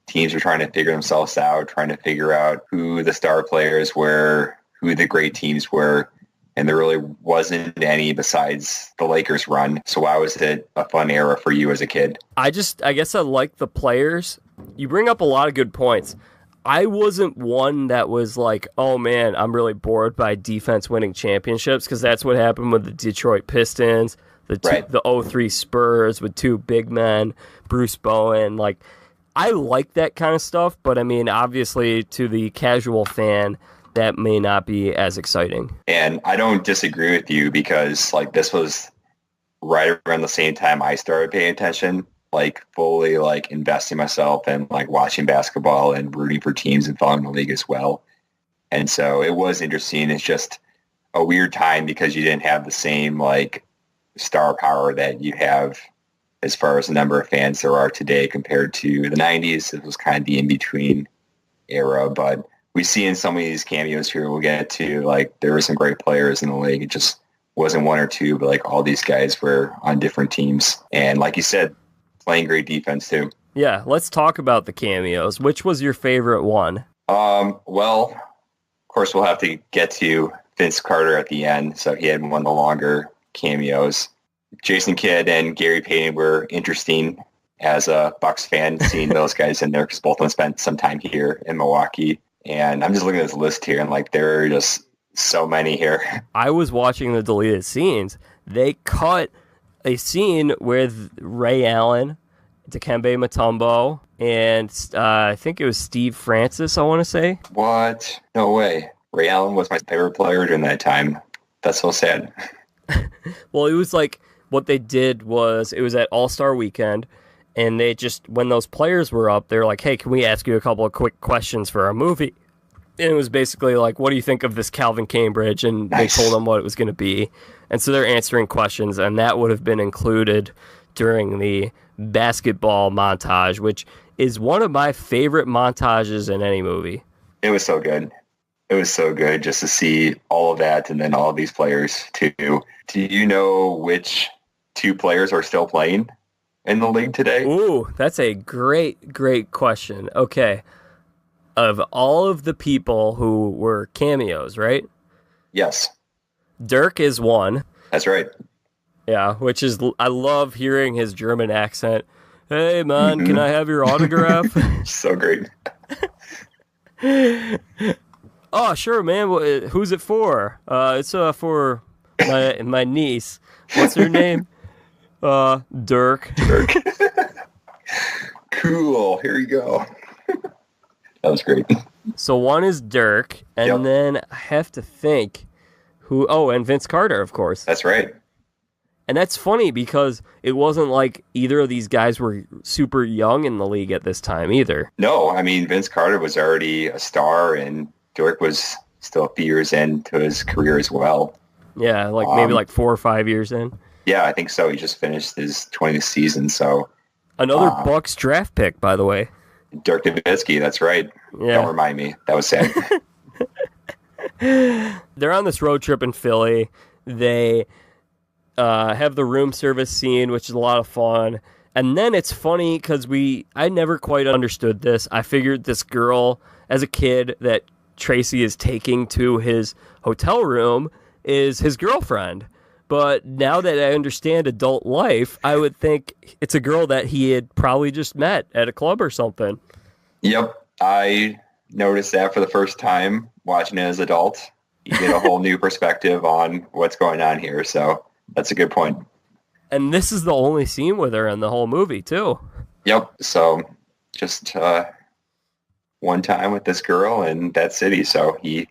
Speaker 2: teams were trying to figure themselves out, trying to figure out who the star players were, who the great teams were. And there really wasn't any besides the Lakers run. So why was it a fun era for you as a kid?
Speaker 1: I guess I like the players. You bring up a lot of good points. I wasn't one that was like, oh man, I'm really bored by defense winning championships because that's what happened with the Detroit Pistons, the 03 Spurs with two big men, Bruce Bowen. Like, I like that kind of stuff, but I mean, obviously to the casual fan, that may not be as exciting.
Speaker 2: And I don't disagree with you because like this was right around the same time I started paying attention, like fully like investing myself and like watching basketball and rooting for teams and following the league as well. And so it was interesting. It's just a weird time because you didn't have the same like star power that you have as far as the number of fans there are today compared to the 90s. It was kind of the in-between era, but we see in some of these cameos here, we'll get to, like, there were some great players in the league. It just wasn't one or two, but, like, all these guys were on different teams. And, like you said, playing great defense, too.
Speaker 1: Yeah, let's talk about the cameos. Which was your favorite one?
Speaker 2: Well, of course, we'll have to get to Vince Carter at the end, so he had one of the longer cameos. Jason Kidd and Gary Payton were interesting as a Bucks fan, seeing those guys in there because both of them spent some time here in Milwaukee. And I'm just looking at this list here, and like there are just so many here.
Speaker 1: I was watching the deleted scenes. They cut a scene with Ray Allen, Dikembe Mutombo, and I think it was Steve Francis, I want to say.
Speaker 2: What? No way. Ray Allen was my favorite player during that time. That's so sad.
Speaker 1: Well, it was like what they did was it was at All-Star Weekend, and they just, when those players were up, they were like, hey, can we ask you a couple of quick questions for our movie? And it was basically like, what do you think of this Calvin Cambridge? And nice. They told them what it was going to be. And so they're answering questions, and that would have been included during the basketball montage, which is one of my favorite montages in any movie.
Speaker 2: It was so good. It was so good just to see all of that and then all of these players too. Do you know which two players are still playing in the league today?
Speaker 1: Ooh, that's a great, great question. Okay. Of all of the people who were cameos, right?
Speaker 2: Yes.
Speaker 1: Dirk is one.
Speaker 2: That's right.
Speaker 1: Yeah, which is, I love hearing his German accent. Hey, man, Can I have your autograph?
Speaker 2: So great.
Speaker 1: Oh, sure, man. Who's it for? It's for my niece. What's her name? Dirk.
Speaker 2: Dirk. Cool. Here you go. That was great.
Speaker 1: So one is Dirk, and then I have to think who. Oh, and Vince Carter, of course.
Speaker 2: That's right.
Speaker 1: And that's funny because it wasn't like either of these guys were super young in the league at this time either.
Speaker 2: No, I mean, Vince Carter was already a star, and Dirk was still a few years into his career as well.
Speaker 1: Yeah, like maybe like 4 or 5 years in.
Speaker 2: Yeah, I think so. He just finished his 20th season, so.
Speaker 1: Another Bucks draft pick, by the way.
Speaker 2: Dirk Nowitzki, that's right. Yeah. Don't remind me. That was sad.
Speaker 1: They're on this road trip in Philly. They have the room service scene, which is a lot of fun. And then it's funny because I never quite understood this. I figured this girl, as a kid, that Tracy is taking to his hotel room is his girlfriend. But now that I understand adult life, I would think it's a girl that he had probably just met at a club or something.
Speaker 2: Yep. I noticed that for the first time watching it as an adult. You get a whole new perspective on what's going on here. So that's a good point.
Speaker 1: And this is the only scene with her in the whole movie, too.
Speaker 2: Yep. So just one time with this girl in that city. So it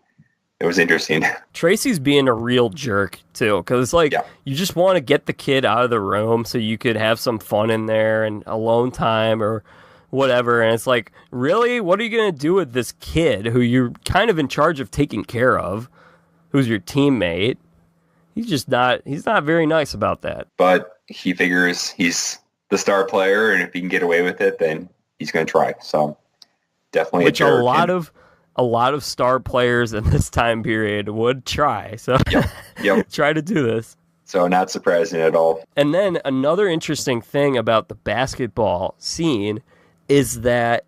Speaker 2: was interesting.
Speaker 1: Tracy's being a real jerk, too, because it's like you just want to get the kid out of the room so you could have some fun in there and alone time or whatever. And it's like, really? What are you going to do with this kid who you're kind of in charge of taking care of, who's your teammate? He's not very nice about that.
Speaker 2: But he figures he's the star player, and if he can get away with it, then he's going to try. So definitely
Speaker 1: Which a lot of star players in this time period would try. So
Speaker 2: yep.
Speaker 1: Try to do this.
Speaker 2: So not surprising at all.
Speaker 1: And then another interesting thing about the basketball scene is that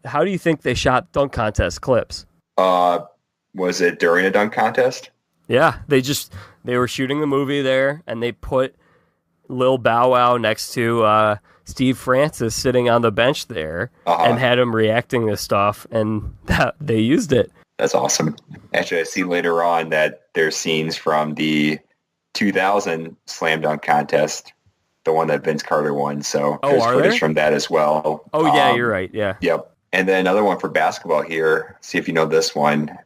Speaker 1: how do you think they shot dunk contest clips?
Speaker 2: Was it during a dunk contest?
Speaker 1: Yeah, they were shooting the movie there, and they put Lil Bow Wow next to Steve Francis sitting on the bench there and had him reacting to stuff, and they used it.
Speaker 2: That's awesome. Actually, I see later on that there's scenes from the 2000 slam dunk contest, the one that Vince Carter won. So there's footage from that as well.
Speaker 1: Oh, yeah, you're right. Yeah.
Speaker 2: Yep. And then another one for basketball here. See if you know this one.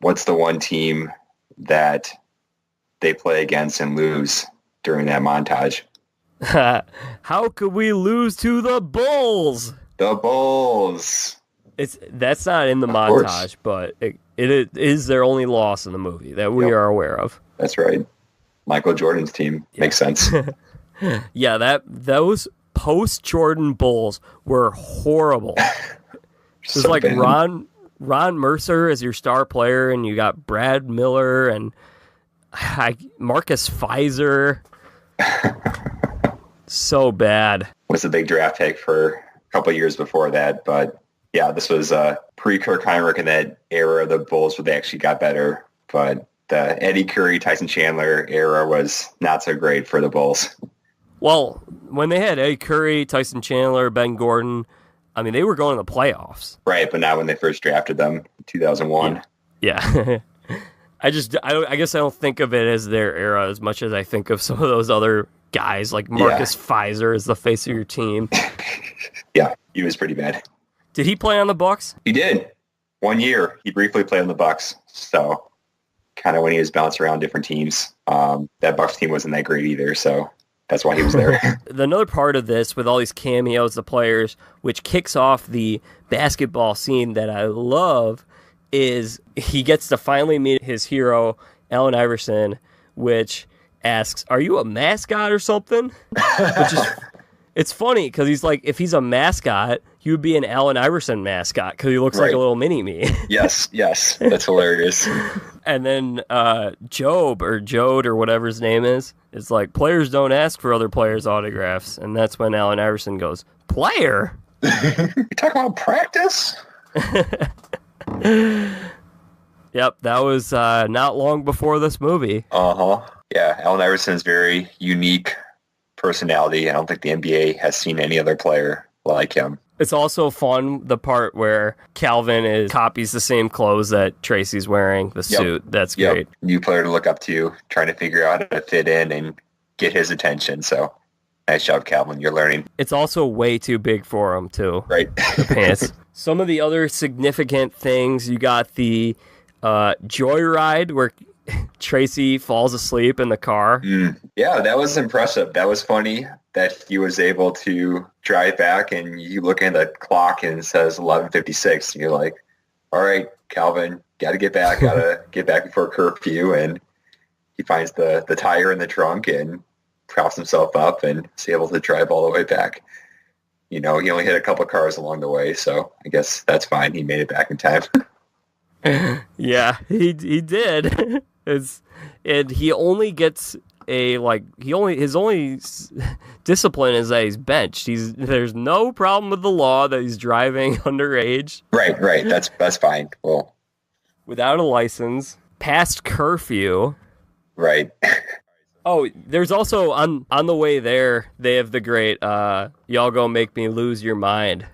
Speaker 2: What's the one team that they play against and lose during that montage?
Speaker 1: How could we lose to the Bulls?
Speaker 2: The Bulls.
Speaker 1: That's not in the montage, but it is their only loss in the movie that we are aware of.
Speaker 2: That's right. Michael Jordan's team. Makes sense.
Speaker 1: Yeah, those post-Jordan Bulls were horrible. It was like bad. Ron Mercer as your star player, and you got Brad Miller and Marcus Fizer. So bad.
Speaker 2: Was a big draft pick for a couple of years before that, but yeah, this was pre-Kirk Heinrich in that era of the Bulls where they actually got better. But the Eddie Curry, Tyson Chandler era was not so great for the Bulls.
Speaker 1: Well, when they had Eddie Curry, Tyson Chandler, Ben Gordon, I mean, they were going to the playoffs.
Speaker 2: Right, but not when they first drafted them in 2001.
Speaker 1: Yeah. I guess I don't think of it as their era as much as I think of some of those other guys, like Marcus Fizer is the face of your team.
Speaker 2: Yeah, he was pretty bad.
Speaker 1: Did he play on the Bucks?
Speaker 2: He did. 1 year. He briefly played on the Bucks. So kind of when he was bouncing around different teams. That Bucks team wasn't that great either, so that's why he was there.
Speaker 1: Another part of this, with all these cameos, the players, which kicks off the basketball scene that I love, is he gets to finally meet his hero, Allen Iverson, which asks, "Are you a mascot or something?" Which is, it's funny because he's like, if he's a mascot, he would be an Allen Iverson mascot because he looks like a little mini-me.
Speaker 2: Yes, that's hilarious.
Speaker 1: And then Jode or whatever his name is like, players don't ask for other players' autographs. And that's when Allen Iverson goes, "Player?
Speaker 2: You talking about practice?"
Speaker 1: Yep, that was not long before this movie.
Speaker 2: Yeah, Allen Iverson's very unique personality. I don't think the NBA has seen any other player like him.
Speaker 1: It's also fun, the part where Calvin copies the same clothes that Tracy's wearing, the suit. That's great.
Speaker 2: New player to look up to, trying to figure out how to fit in and get his attention. So nice job, Calvin. You're learning.
Speaker 1: It's also way too big for him, too.
Speaker 2: Right.
Speaker 1: The pants. Some of the other significant things, you got the joyride where Tracy falls asleep in the car.
Speaker 2: Yeah, that was impressive. That was funny that he was able to drive back, and you look at the clock and it says 11:56. And you're like, all right, Calvin, got to get back before curfew. And he finds the tire in the trunk and props himself up and is able to drive all the way back. You know, he only hit a couple cars along the way, so I guess that's fine. He made it back in time.
Speaker 1: Yeah, he did. And he only gets his only discipline is that he's benched. There's no problem with the law that he's driving underage.
Speaker 2: Right. That's fine. Well,
Speaker 1: without a license, past curfew.
Speaker 2: Right.
Speaker 1: Oh, there's also on the way there, they have the great "Y'all Gonna Make Me Lose Your Mind."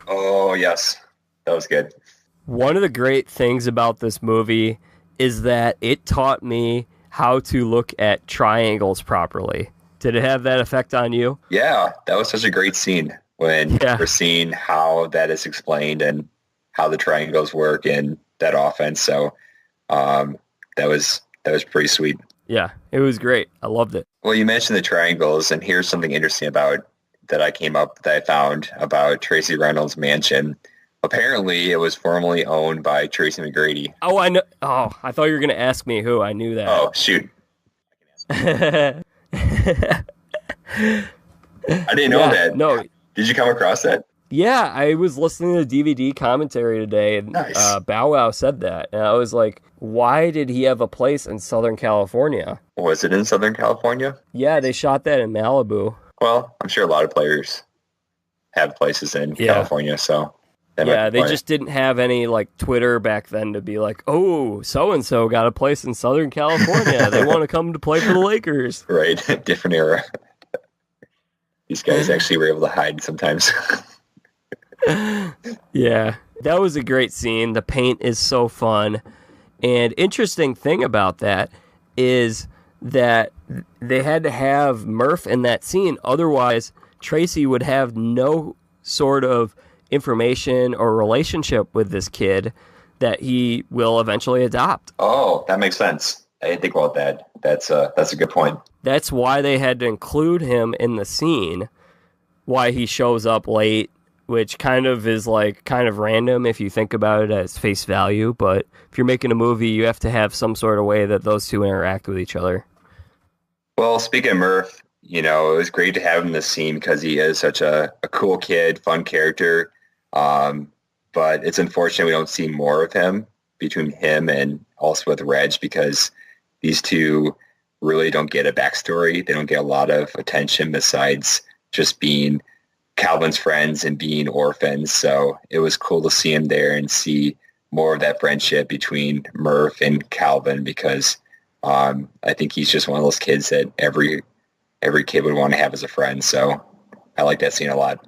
Speaker 2: Oh yes, that was good.
Speaker 1: One of the great things about this movie is that it taught me how to look at triangles properly. Did it have that effect on you?
Speaker 2: Yeah, that was such a great scene when we're seeing how that is explained and how the triangles work in that offense. So that was pretty sweet.
Speaker 1: Yeah, it was great. I loved it.
Speaker 2: Well, you mentioned the triangles, and here's something interesting that I found about Tracy Reynolds' mansion. Apparently, it was formerly owned by Tracy McGrady.
Speaker 1: Oh, I know. Oh, I thought you were going to ask me who. I knew that.
Speaker 2: Oh, shoot. I didn't know that.
Speaker 1: No.
Speaker 2: Did you come across that?
Speaker 1: Yeah, I was listening to DVD commentary today, and
Speaker 2: nice.
Speaker 1: Bow Wow said that. And I was like, why did he have a place in Southern California?
Speaker 2: Was it in Southern California?
Speaker 1: Yeah, they shot that in Malibu.
Speaker 2: Well, I'm sure a lot of players have places in California, so...
Speaker 1: they just didn't have any Twitter back then to be like, oh, so-and-so got a place in Southern California. They want to come to play for the Lakers.
Speaker 2: Right. Different era. These guys actually were able to hide sometimes.
Speaker 1: Yeah, that was a great scene. The paint is so fun. And interesting thing about that is that they had to have Murph in that scene. Otherwise, Tracy would have no sort of information or relationship with this kid that he will eventually adopt.
Speaker 2: Oh, that makes sense. I didn't think about that. That's a good point.
Speaker 1: That's why they had to include him in the scene, why he shows up late, which kind of is kind of random if you think about it as face value. But if you're making a movie, you have to have some sort of way that those two interact with each other.
Speaker 2: Well, speaking of Murph, it was great to have him in this scene because he is such a cool kid, fun character. But it's unfortunate we don't see more of him between him and also with Reg, because these two really don't get a backstory. They don't get a lot of attention besides just being Calvin's friends and being orphans. So it was cool to see him there and see more of that friendship between Murph and Calvin, because I think he's just one of those kids that every kid would want to have as a friend. So I like that scene a lot.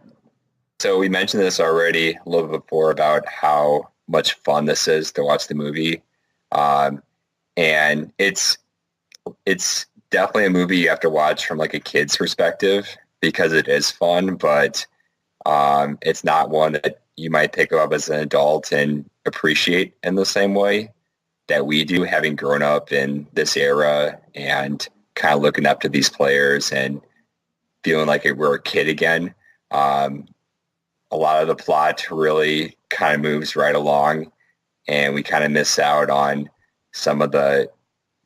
Speaker 2: So we mentioned this already a little bit before about how much fun this is to watch the movie. And it's definitely a movie you have to watch from a kid's perspective, because it is fun, but it's not one that you might pick up as an adult and appreciate in the same way that we do, having grown up in this era and kind of looking up to these players and feeling like we're a kid again. A lot of the plot really kind of moves right along, and we kind of miss out on some of the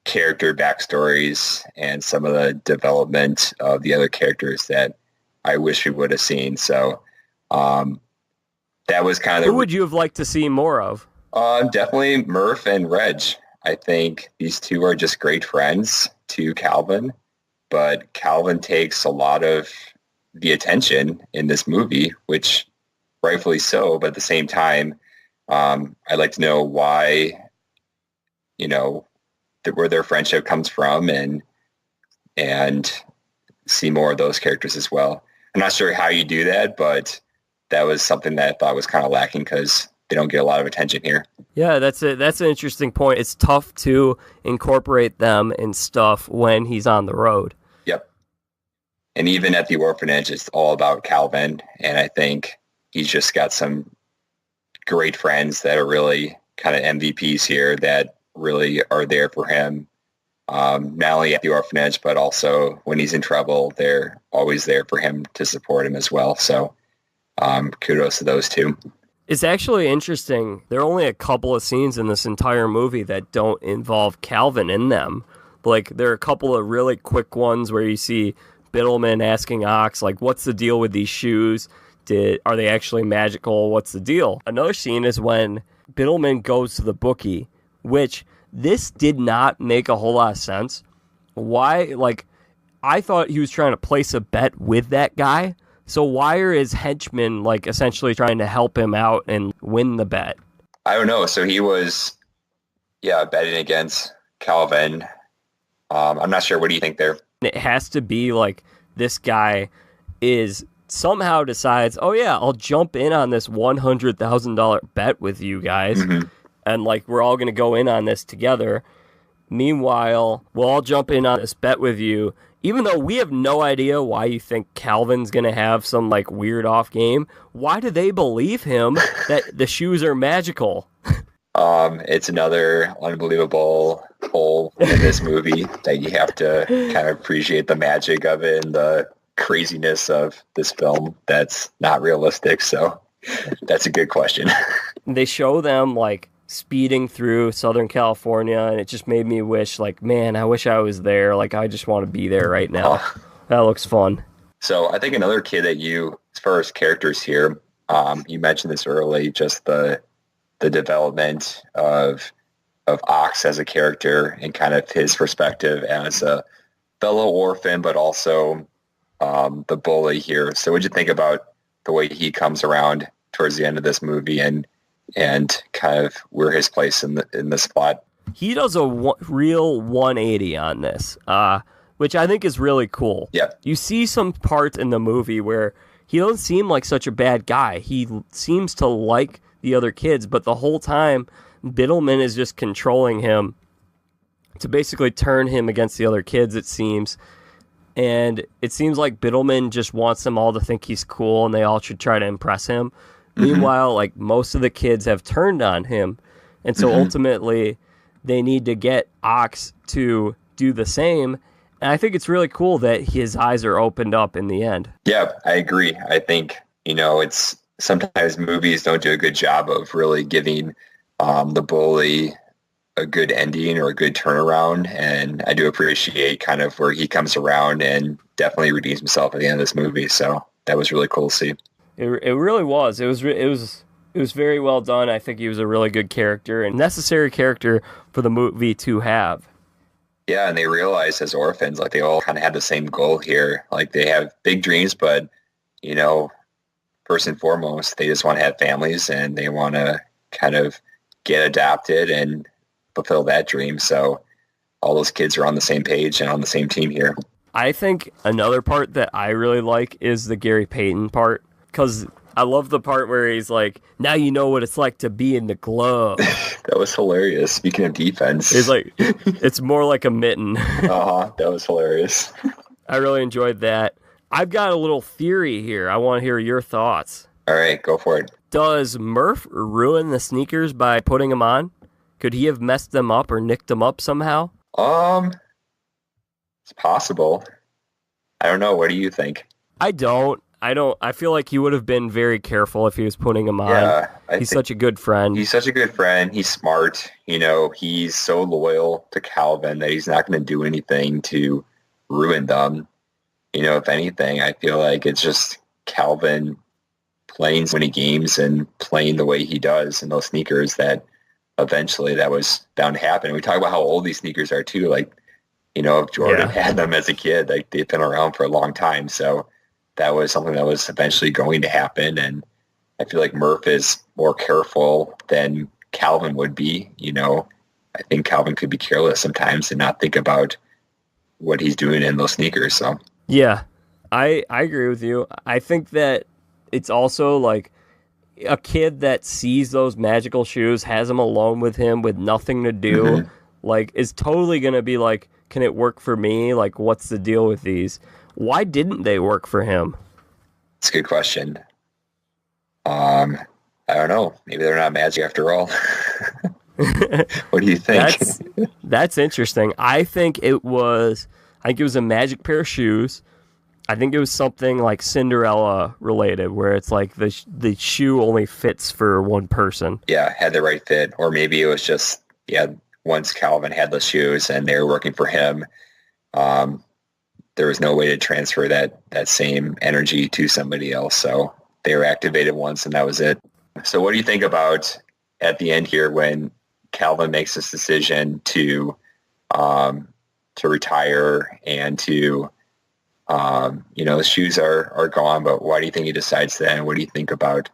Speaker 2: character backstories and some of the development of the other characters that I wish we would have seen. So that was kind of...
Speaker 1: Who would you have liked to see more of?
Speaker 2: Definitely Murph and Reg. I think these two are just great friends to Calvin, but Calvin takes a lot of the attention in this movie, which rightfully so, but at the same time, I'd like to know why, where their friendship comes from, and see more of those characters as well. I'm not sure how you do that, but that was something that I thought was kind of lacking because they don't get a lot of attention here.
Speaker 1: Yeah, that's an interesting point. It's tough to incorporate them in stuff when he's on the road.
Speaker 2: Yep. And even at the orphanage, it's all about Calvin, and I think he's just got some great friends that are really kind of MVPs here that really are there for him, not only at the orphanage, but also when he's in trouble, they're always there for him to support him as well. So kudos to those two.
Speaker 1: It's actually interesting. There are only a couple of scenes in this entire movie that don't involve Calvin in them. There are a couple of really quick ones where you see Biddleman asking Ox, what's the deal with these shoes? Are they actually magical? What's the deal? Another scene is when Biddleman goes to the bookie, which this did not make a whole lot of sense. why, like, I thought he was trying to place a bet with that guy. So why are his henchmen, like, essentially trying to help him out and win the bet?
Speaker 2: I don't know. So he was, betting against Calvin. I'm not sure. What do you think there?
Speaker 1: It has to be like this guy is somehow decides, oh yeah, I'll jump in on this $100,000 bet with you guys.
Speaker 2: Mm-hmm.
Speaker 1: And like, we're all going to go in on this together. Meanwhile, we'll all jump in on this bet with you. Even though we have no idea why you think Calvin's going to have some like weird off game, why do they believe him that the shoes are magical?
Speaker 2: It's another unbelievable hole in this movie that you have to kind of appreciate the magic of it and the craziness of this film that's not realistic. So that's a good question.
Speaker 1: They show them like speeding through Southern California, and it just made me wish, like, man, I wish I was there. Like, I just want to be there right now. That looks fun.
Speaker 2: So I think another kid that as far as characters here, you mentioned this early, just the development of Ox as a character and kind of his perspective as a fellow orphan, but also the bully here. So what'd you think about the way he comes around towards the end of this movie and kind of where his place in this plot?
Speaker 1: He does a real 180 on this, which I think is really cool.
Speaker 2: Yeah.
Speaker 1: You see some parts in the movie where he doesn't seem like such a bad guy. He seems to like the other kids, but the whole time Biddleman is just controlling him to basically turn him against the other kids, it seems. And it seems like Biddleman just wants them all to think he's cool and they all should try to impress him. Mm-hmm. Meanwhile, like, most of the kids have turned on him. And so ultimately they need to get Ox to do the same. And I think it's really cool that his eyes are opened up in the end.
Speaker 2: Yeah, I agree. I think, it's sometimes movies don't do a good job of really giving the bully a good ending or a good turnaround. And I do appreciate kind of where he comes around and definitely redeems himself at the end of this movie. So that was really cool to see.
Speaker 1: It really was. It was very well done. I think he was a really good character and necessary character for the movie to have.
Speaker 2: Yeah, and they realized as orphans, like, they all kind of had the same goal here. Like, they have big dreams, but, first and foremost, they just want to have families and they want to kind of get adopted and fulfill that dream. So all those kids are on the same page and on the same team here.
Speaker 1: I think another part that I really like is the Gary Payton part, because I love the part where he's like, now you know what it's like to be in the glove.
Speaker 2: That was hilarious. Speaking of defense.
Speaker 1: He's like, it's more like a mitten.
Speaker 2: That was hilarious.
Speaker 1: I really enjoyed that. I've got a little theory here. I want to hear your thoughts.
Speaker 2: All right, go for it.
Speaker 1: Does Murph ruin the sneakers by putting them on? Could he have messed them up or nicked them up somehow?
Speaker 2: It's possible. I don't know. What do you think?
Speaker 1: I don't. I feel like he would have been very careful if he was putting them on.
Speaker 2: Yeah,
Speaker 1: he's such a good friend.
Speaker 2: He's such a good friend. He's smart. He's so loyal to Calvin that he's not going to do anything to ruin them. If anything, I feel like it's just Calvin playing so many games and playing the way he does in those sneakers that eventually that was bound to happen. We talk about how old these sneakers are too. Like, if Jordan had them as a kid, like, they've been around for a long time. So that was something that was eventually going to happen. And I feel like Murph is more careful than Calvin would be. I think Calvin could be careless sometimes and not think about what he's doing in those sneakers. So
Speaker 1: yeah, I agree with you. I think that it's also like a kid that sees those magical shoes, has them alone with him with nothing to do, like, is totally going to be like, can it work for me? Like, what's the deal with these? Why didn't they work for him?
Speaker 2: It's a good question. I don't know. Maybe they're not magic after all. What do you think?
Speaker 1: That's interesting. I think it was a magic pair of shoes. I think it was something like Cinderella related, where it's like the shoe only fits for one person.
Speaker 2: Yeah, had the right fit. Or maybe it was just, once Calvin had the shoes and they were working for him, there was no way to transfer that same energy to somebody else. So they were activated once and that was it. So what do you think about at the end here when Calvin makes this decision to retire and to, the shoes are gone, but why do you think he decides that? And what do you think about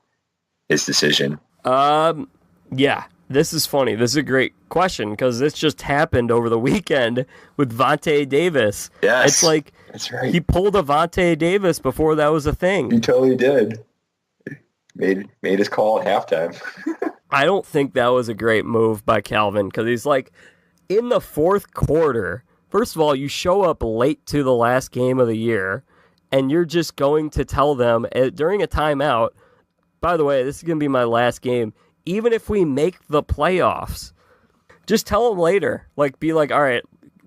Speaker 2: his decision?
Speaker 1: Yeah, this is funny. This is a great question because this just happened over the weekend with Vontae Davis.
Speaker 2: Yes,
Speaker 1: it's like
Speaker 2: that's right.
Speaker 1: He pulled a Vontae Davis before that was a thing.
Speaker 2: He totally did. Made his call at halftime.
Speaker 1: I don't think that was a great move by Calvin because he's like, in the fourth quarter, first of all, you show up late to the last game of the year, and you're just going to tell them during a timeout, by the way, this is going to be my last game. Even if we make the playoffs, just tell them later. Like, be like, all right,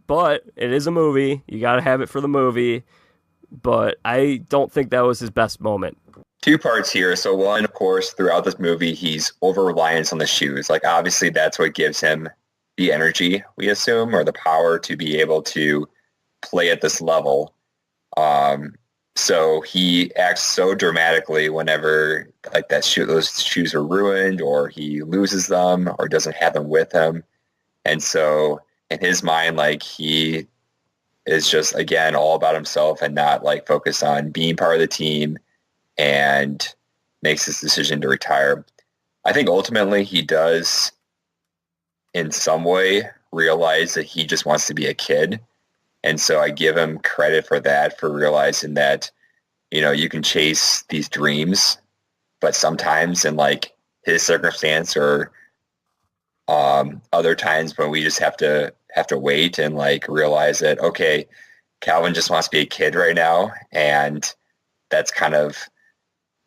Speaker 1: but it is a movie. You got to have it for the movie. But I don't think that was his best moment.
Speaker 2: Two parts here. So one, of course, throughout this movie, he's over-reliance on the shoes. Like, obviously, that's what gives him the energy, we assume, or the power to be able to play at this level. So he acts so dramatically whenever like those shoes are ruined or he loses them or doesn't have them with him. And so in his mind, like he is just, again, all about himself and not like focused on being part of the team, and makes this decision to retire. I think ultimately he does in some way realize that he just wants to be a kid. And so I give him credit for that, for realizing that, you can chase these dreams, but sometimes in like his circumstance or other times when we just have to wait and like realize that, okay, Calvin just wants to be a kid right now. And that's kind of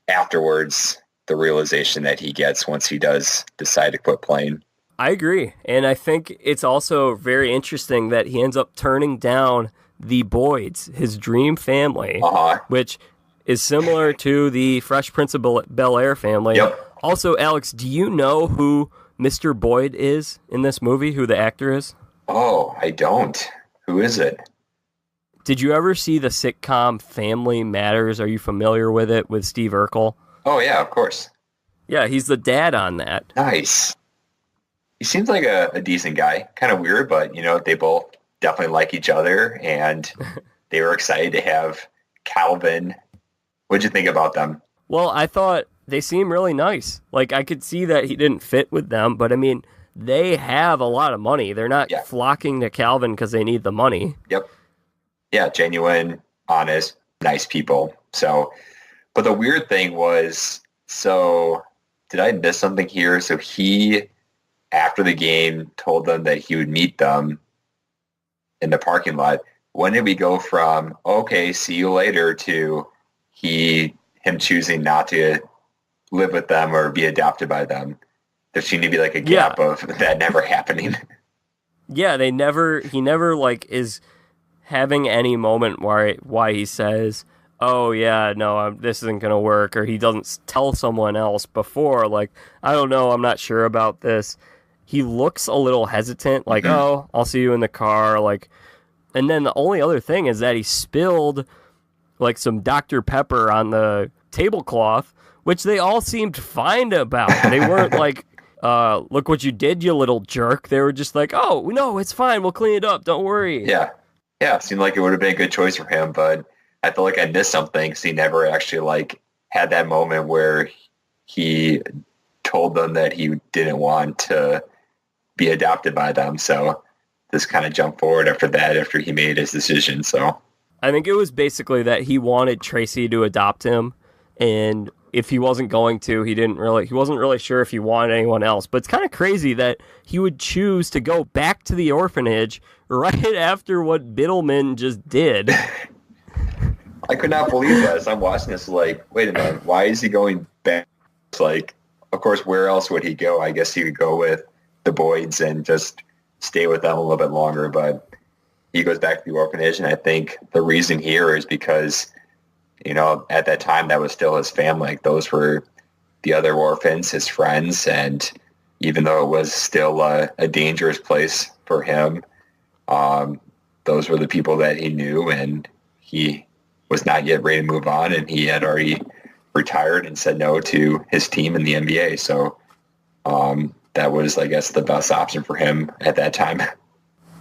Speaker 2: afterwards the realization that he gets once he does decide to quit playing.
Speaker 1: I agree. And I think it's also very interesting that he ends up turning down the Boyds, his dream family, which is similar to the Fresh Prince of Bel-Air family.
Speaker 2: Yep.
Speaker 1: Also, Alex, do you know who Mr. Boyd is in this movie, who the actor is?
Speaker 2: Oh, I don't. Who is it?
Speaker 1: Did you ever see the sitcom Family Matters? Are you familiar with it, with Steve Urkel?
Speaker 2: Oh, yeah, of course.
Speaker 1: Yeah, he's the dad on that.
Speaker 2: Nice. He seems like a decent guy. Kind of weird, but, they both definitely like each other, and they were excited to have Calvin. What'd you think about them?
Speaker 1: Well, I thought they seem really nice. Like, I could see that he didn't fit with them, but, I mean, they have a lot of money. They're not flocking to Calvin because they need the money.
Speaker 2: Yep. Yeah, genuine, honest, nice people. So, but the weird thing was, did I miss something here? So he, after the game, told them that he would meet them in the parking lot. When did we go from, okay, see you later, to him choosing not to live with them or be adopted by them? There seemed to be like a gap of that never happening.
Speaker 1: Yeah, he never like is having any moment why he says, oh yeah, no, this isn't going to work, or he doesn't tell someone else before, like, I don't know, I'm not sure about this. He looks a little hesitant, like, oh, I'll see you in the car, like, and then the only other thing is that he spilled like some Dr. Pepper on the tablecloth, which they all seemed fine about. They weren't like, look what you did, you little jerk. They were just like, oh, no, it's fine, we'll clean it up, don't worry.
Speaker 2: Yeah, it seemed like it would have been a good choice for him, but I feel like I missed something because he never actually like had that moment where he told them that he didn't want to be adopted by them. So this kind of jumped forward after that, after he made his decision. So
Speaker 1: I think it was basically that he wanted Tracy to adopt him, and if he wasn't going to, he wasn't really sure if he wanted anyone else. But it's kind of crazy that he would choose to go back to the orphanage right after what Biddleman just did.
Speaker 2: I could not believe that. As I'm watching this, like, wait a minute, why is he going back? It's like, of course, where else would he go? I guess he would go with the Boyds and just stay with them a little bit longer, but he goes back to the orphanage, and I think the reason here is because, at that time, that was still his family. Like, those were the other orphans, his friends, and even though it was still a dangerous place for him, those were the people that he knew, and he was not yet ready to move on, and he had already retired and said no to his team in the NBA. So that was, I guess, the best option for him at that time.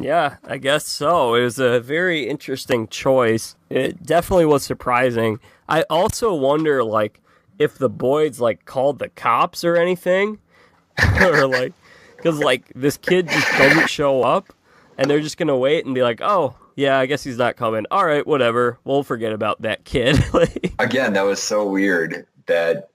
Speaker 1: Yeah, I guess so. It was a very interesting choice. It definitely was surprising. I also wonder, like, if the Boyds, like, called the cops or anything, or, like, because, like, this kid just doesn't show up, and they're just going to wait and be like, oh, yeah, I guess he's not coming. All right, whatever. We'll forget about that kid. Like,
Speaker 2: Again, that was so weird that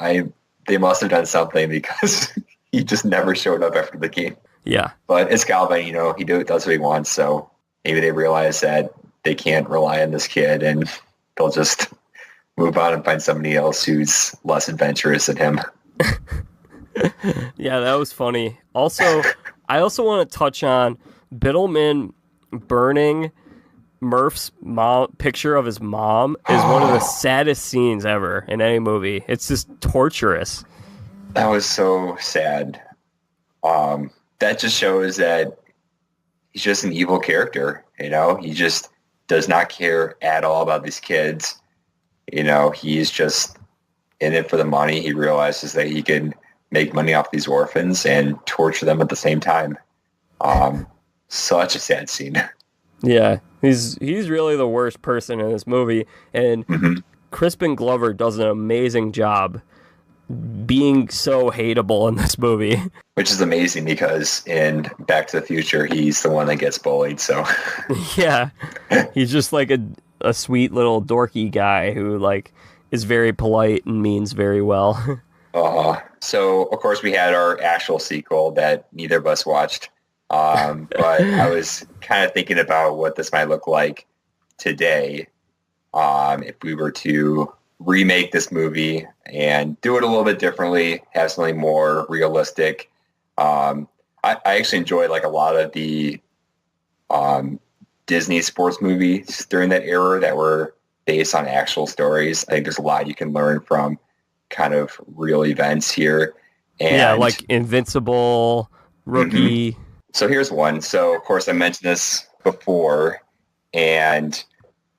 Speaker 2: they must have done something because he just never showed up after the game.
Speaker 1: yeah.
Speaker 2: But it's Galvin, he does what he wants. So maybe they realize that they can't rely on this kid and they'll just move on and find somebody else who's less adventurous than him.
Speaker 1: Yeah, that was funny. Also, I also want to touch on Biddleman burning Murph's picture of his mom is one of the saddest scenes ever in any movie. It's just torturous.
Speaker 2: That was so sad. That just shows that he's just an evil character. He just does not care at all about these kids. He's just in it for the money. He realizes that he can make money off these orphans and torture them at the same time. Such a sad scene.
Speaker 1: Yeah, he's really the worst person in this movie, and Crispin Glover does an amazing job being so hateable in this movie.
Speaker 2: Which is amazing because in Back to the Future, he's the one that gets bullied. So
Speaker 1: yeah, he's just like a sweet little dorky guy who like is very polite and means very well.
Speaker 2: So of course we had our actual sequel that neither of us watched. But I was kind of thinking about what this might look like today if we were to remake this movie and do it a little bit differently, have something more realistic. I actually enjoyed like a lot of the Disney sports movies during that era that were based on actual stories. I think there's a lot you can learn from kind of real events here. And
Speaker 1: yeah, like Invincible, Rookie.
Speaker 2: So here's one. So of course I mentioned this before, and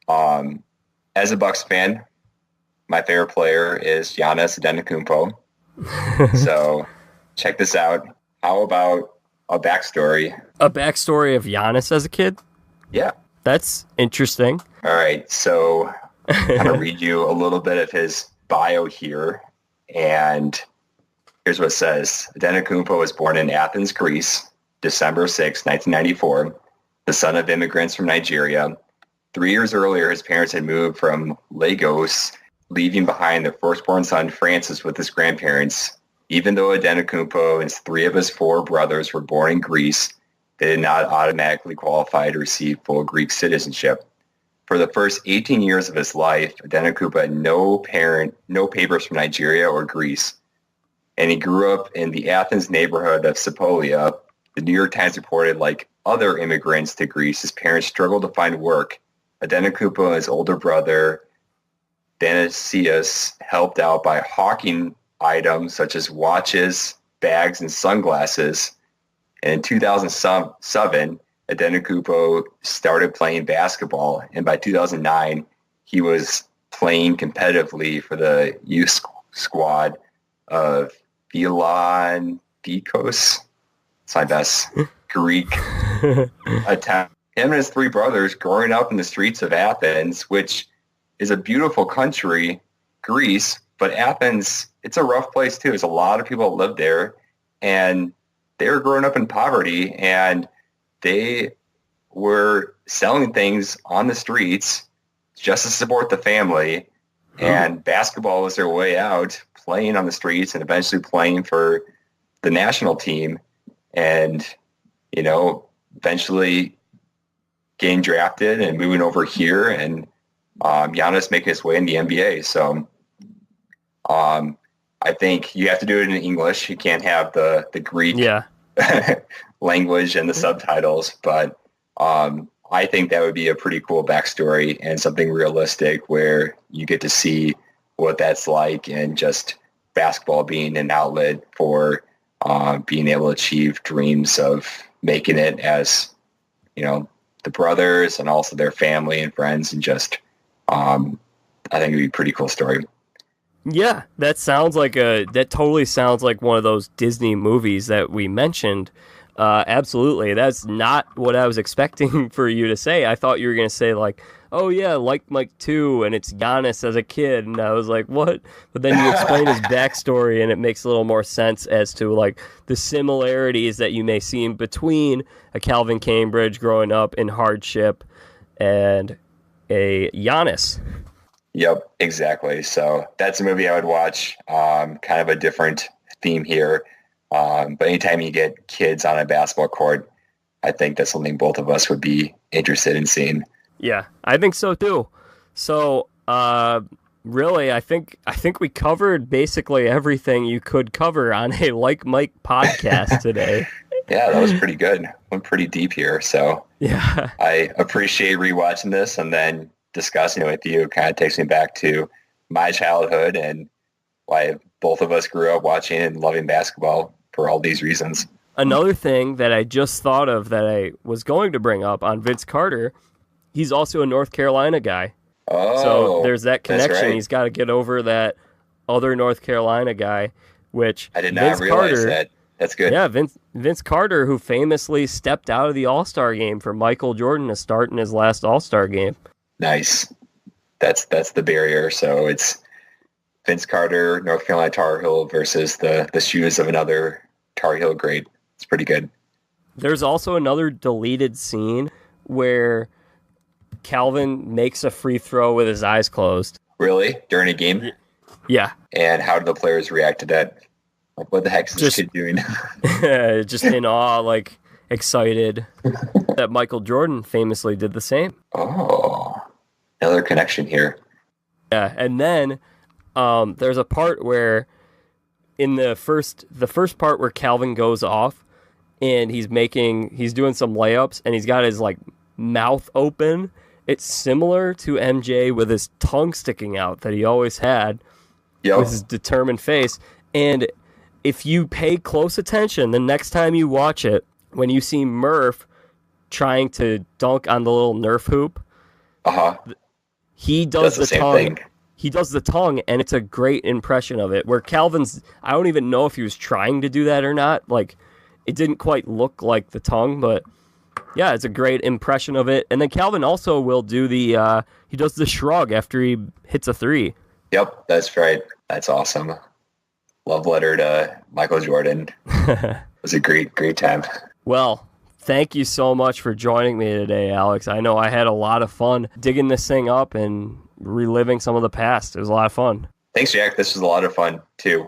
Speaker 2: as a Bucks fan, my favorite player is Giannis Antetokounmpo. So check this out. How about a backstory?
Speaker 1: A backstory of Giannis as a kid?
Speaker 2: Yeah.
Speaker 1: That's interesting.
Speaker 2: All right. So I'm going to read you a little bit of his bio here. And here's what it says. Antetokounmpo was born in Athens, Greece, December 6, 1994, the son of immigrants from Nigeria. 3 years earlier, his parents had moved from Lagos, leaving behind their firstborn son, Francis, with his grandparents. Even though Antetokounmpo and 3 of his 4 brothers were born in Greece, they did not automatically qualify to receive full Greek citizenship. For the first 18 years of his life, Antetokounmpo had no papers from Nigeria or Greece, and he grew up in the Athens neighborhood of Sepolia. The New York Times reported, like other immigrants to Greece, his parents struggled to find work. Antetokounmpo and his older brother, Dionysius, helped out by hawking items such as watches, bags, and sunglasses. And in 2007, Antetokounmpo started playing basketball, and by 2009, he was playing competitively for the youth squad of Villan Vikos. It's my best Greek attempt. Him and his 3 brothers growing up in the streets of Athens, which is a beautiful country, Greece, but Athens, it's a rough place too. There's a lot of people that live there, and they were growing up in poverty, and they were selling things on the streets just to support the family, and basketball was their way out, playing on the streets and eventually playing for the national team, and, eventually getting drafted and moving over here, and Giannis making his way in the NBA. So I think you have to do it in English. You can't have the Greek language and the subtitles, but I think that would be a pretty cool backstory and something realistic where you get to see what that's like, and just basketball being an outlet for being able to achieve dreams of making it as, the brothers and also their family and friends, and just I think it'd be a pretty cool story.
Speaker 1: Yeah, that totally sounds like one of those Disney movies that we mentioned. Absolutely. That's not what I was expecting for you to say. I thought you were going to say, like, oh, yeah, like Mike 2, and it's Giannis as a kid. And I was like, what? But then you explain his backstory, and it makes a little more sense as to, like, the similarities that you may see between a Calvin Cambridge growing up in hardship and a Giannis.
Speaker 2: Yep, exactly. So that's a movie I would watch. Kind of a different theme here. But anytime you get kids on a basketball court, I think that's something both of us would be interested in seeing.
Speaker 1: Yeah, I think so too. So, really, I think we covered basically everything you could cover on a Like Mike podcast today.
Speaker 2: Yeah, that was pretty good. Went pretty deep here. So
Speaker 1: yeah,
Speaker 2: I appreciate rewatching this and then discussing it with you. It kind of takes me back to my childhood and why both of us grew up watching and loving basketball for all these reasons.
Speaker 1: Another thing that I just thought of that I was going to bring up on Vince Carter, he's also a North Carolina guy.
Speaker 2: Oh,
Speaker 1: so there's that connection.
Speaker 2: Right.
Speaker 1: He's got to get over that other North Carolina guy, which
Speaker 2: I did not realize that. That's good.
Speaker 1: Yeah, Vince Carter, who famously stepped out of the All-Star game for Michael Jordan to start in his last All-Star game.
Speaker 2: Nice. That's the barrier. So it's Vince Carter, North Carolina Tar Heel versus the shoes of another Tar Heel great. It's pretty good.
Speaker 1: There's also another deleted scene where Calvin makes a free throw with his eyes closed.
Speaker 2: Really? During a game?
Speaker 1: Yeah.
Speaker 2: And how do the players react to that? Like, what the heck is this kid doing?
Speaker 1: Just in awe, like excited that Michael Jordan famously did the same.
Speaker 2: Oh, another connection here.
Speaker 1: Yeah, and then there's a part where in the first part where Calvin goes off and he's doing some layups and he's got his like mouth open. It's similar to MJ with his tongue sticking out that he always had.
Speaker 2: Yep.
Speaker 1: With his determined face. And if you pay close attention the next time you watch it, when you see Murph trying to dunk on the little Nerf hoop, he does the tongue. Thing. He does the tongue, and it's a great impression of it. Where Calvin's, I don't even know if he was trying to do that or not. Like, it didn't quite look like the tongue, but yeah, it's a great impression of it. And then Calvin also will do he does the shrug after he hits a three.
Speaker 2: Yep, that's right. That's awesome. Love letter to Michael Jordan. It was a great time.
Speaker 1: Well, thank you so much for joining me today, Alex. I know I had a lot of fun digging this thing up and reliving some of the past. It was a lot of fun.
Speaker 2: Thanks, Jack. This was a lot of fun, too.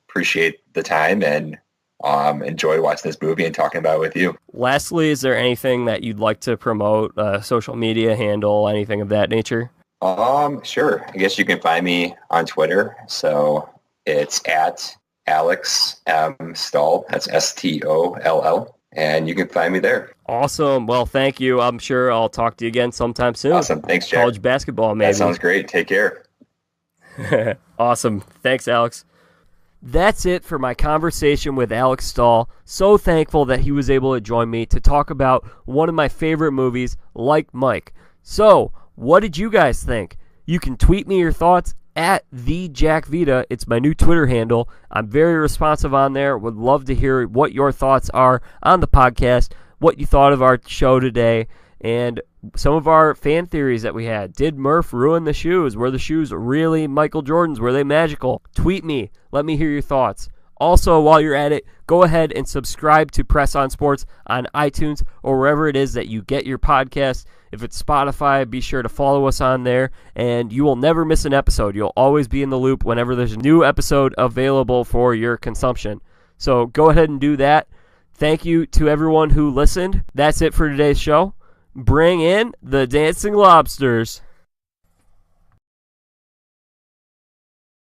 Speaker 2: Appreciate the time and enjoy watching this movie and talking about it with you.
Speaker 1: Lastly, is there anything that you'd like to promote, social media handle, anything of that nature?
Speaker 2: Sure. I guess you can find me on Twitter. So it's at Alex Stoll. That's Stoll. And you can find me there.
Speaker 1: Awesome. Well, thank you. I'm sure I'll talk to you again sometime soon.
Speaker 2: Awesome. Thanks, Jack.
Speaker 1: College basketball, maybe.
Speaker 2: That sounds great. Take care.
Speaker 1: Awesome. Thanks, Alex. That's it for my conversation with Alex Stoll. So thankful that he was able to join me to talk about one of my favorite movies, Like Mike. So, what did you guys think? You can tweet me your thoughts at @TheJackVita. It's my new Twitter handle. I'm very responsive on there. Would love to hear what your thoughts are on the podcast, what you thought of our show today, and some of our fan theories that we had. Did Murph ruin the shoes? Were the shoes really Michael Jordan's? Were they magical? Tweet me. Let me hear your thoughts. Also, while you're at it, go ahead and subscribe to Press On Sports on iTunes or wherever it is that you get your podcasts. If it's Spotify, be sure to follow us on there, and you will never miss an episode. You'll always be in the loop whenever there's a new episode available for your consumption. So go ahead and do that. Thank you to everyone who listened. That's it for today's show. Bring in the dancing lobsters.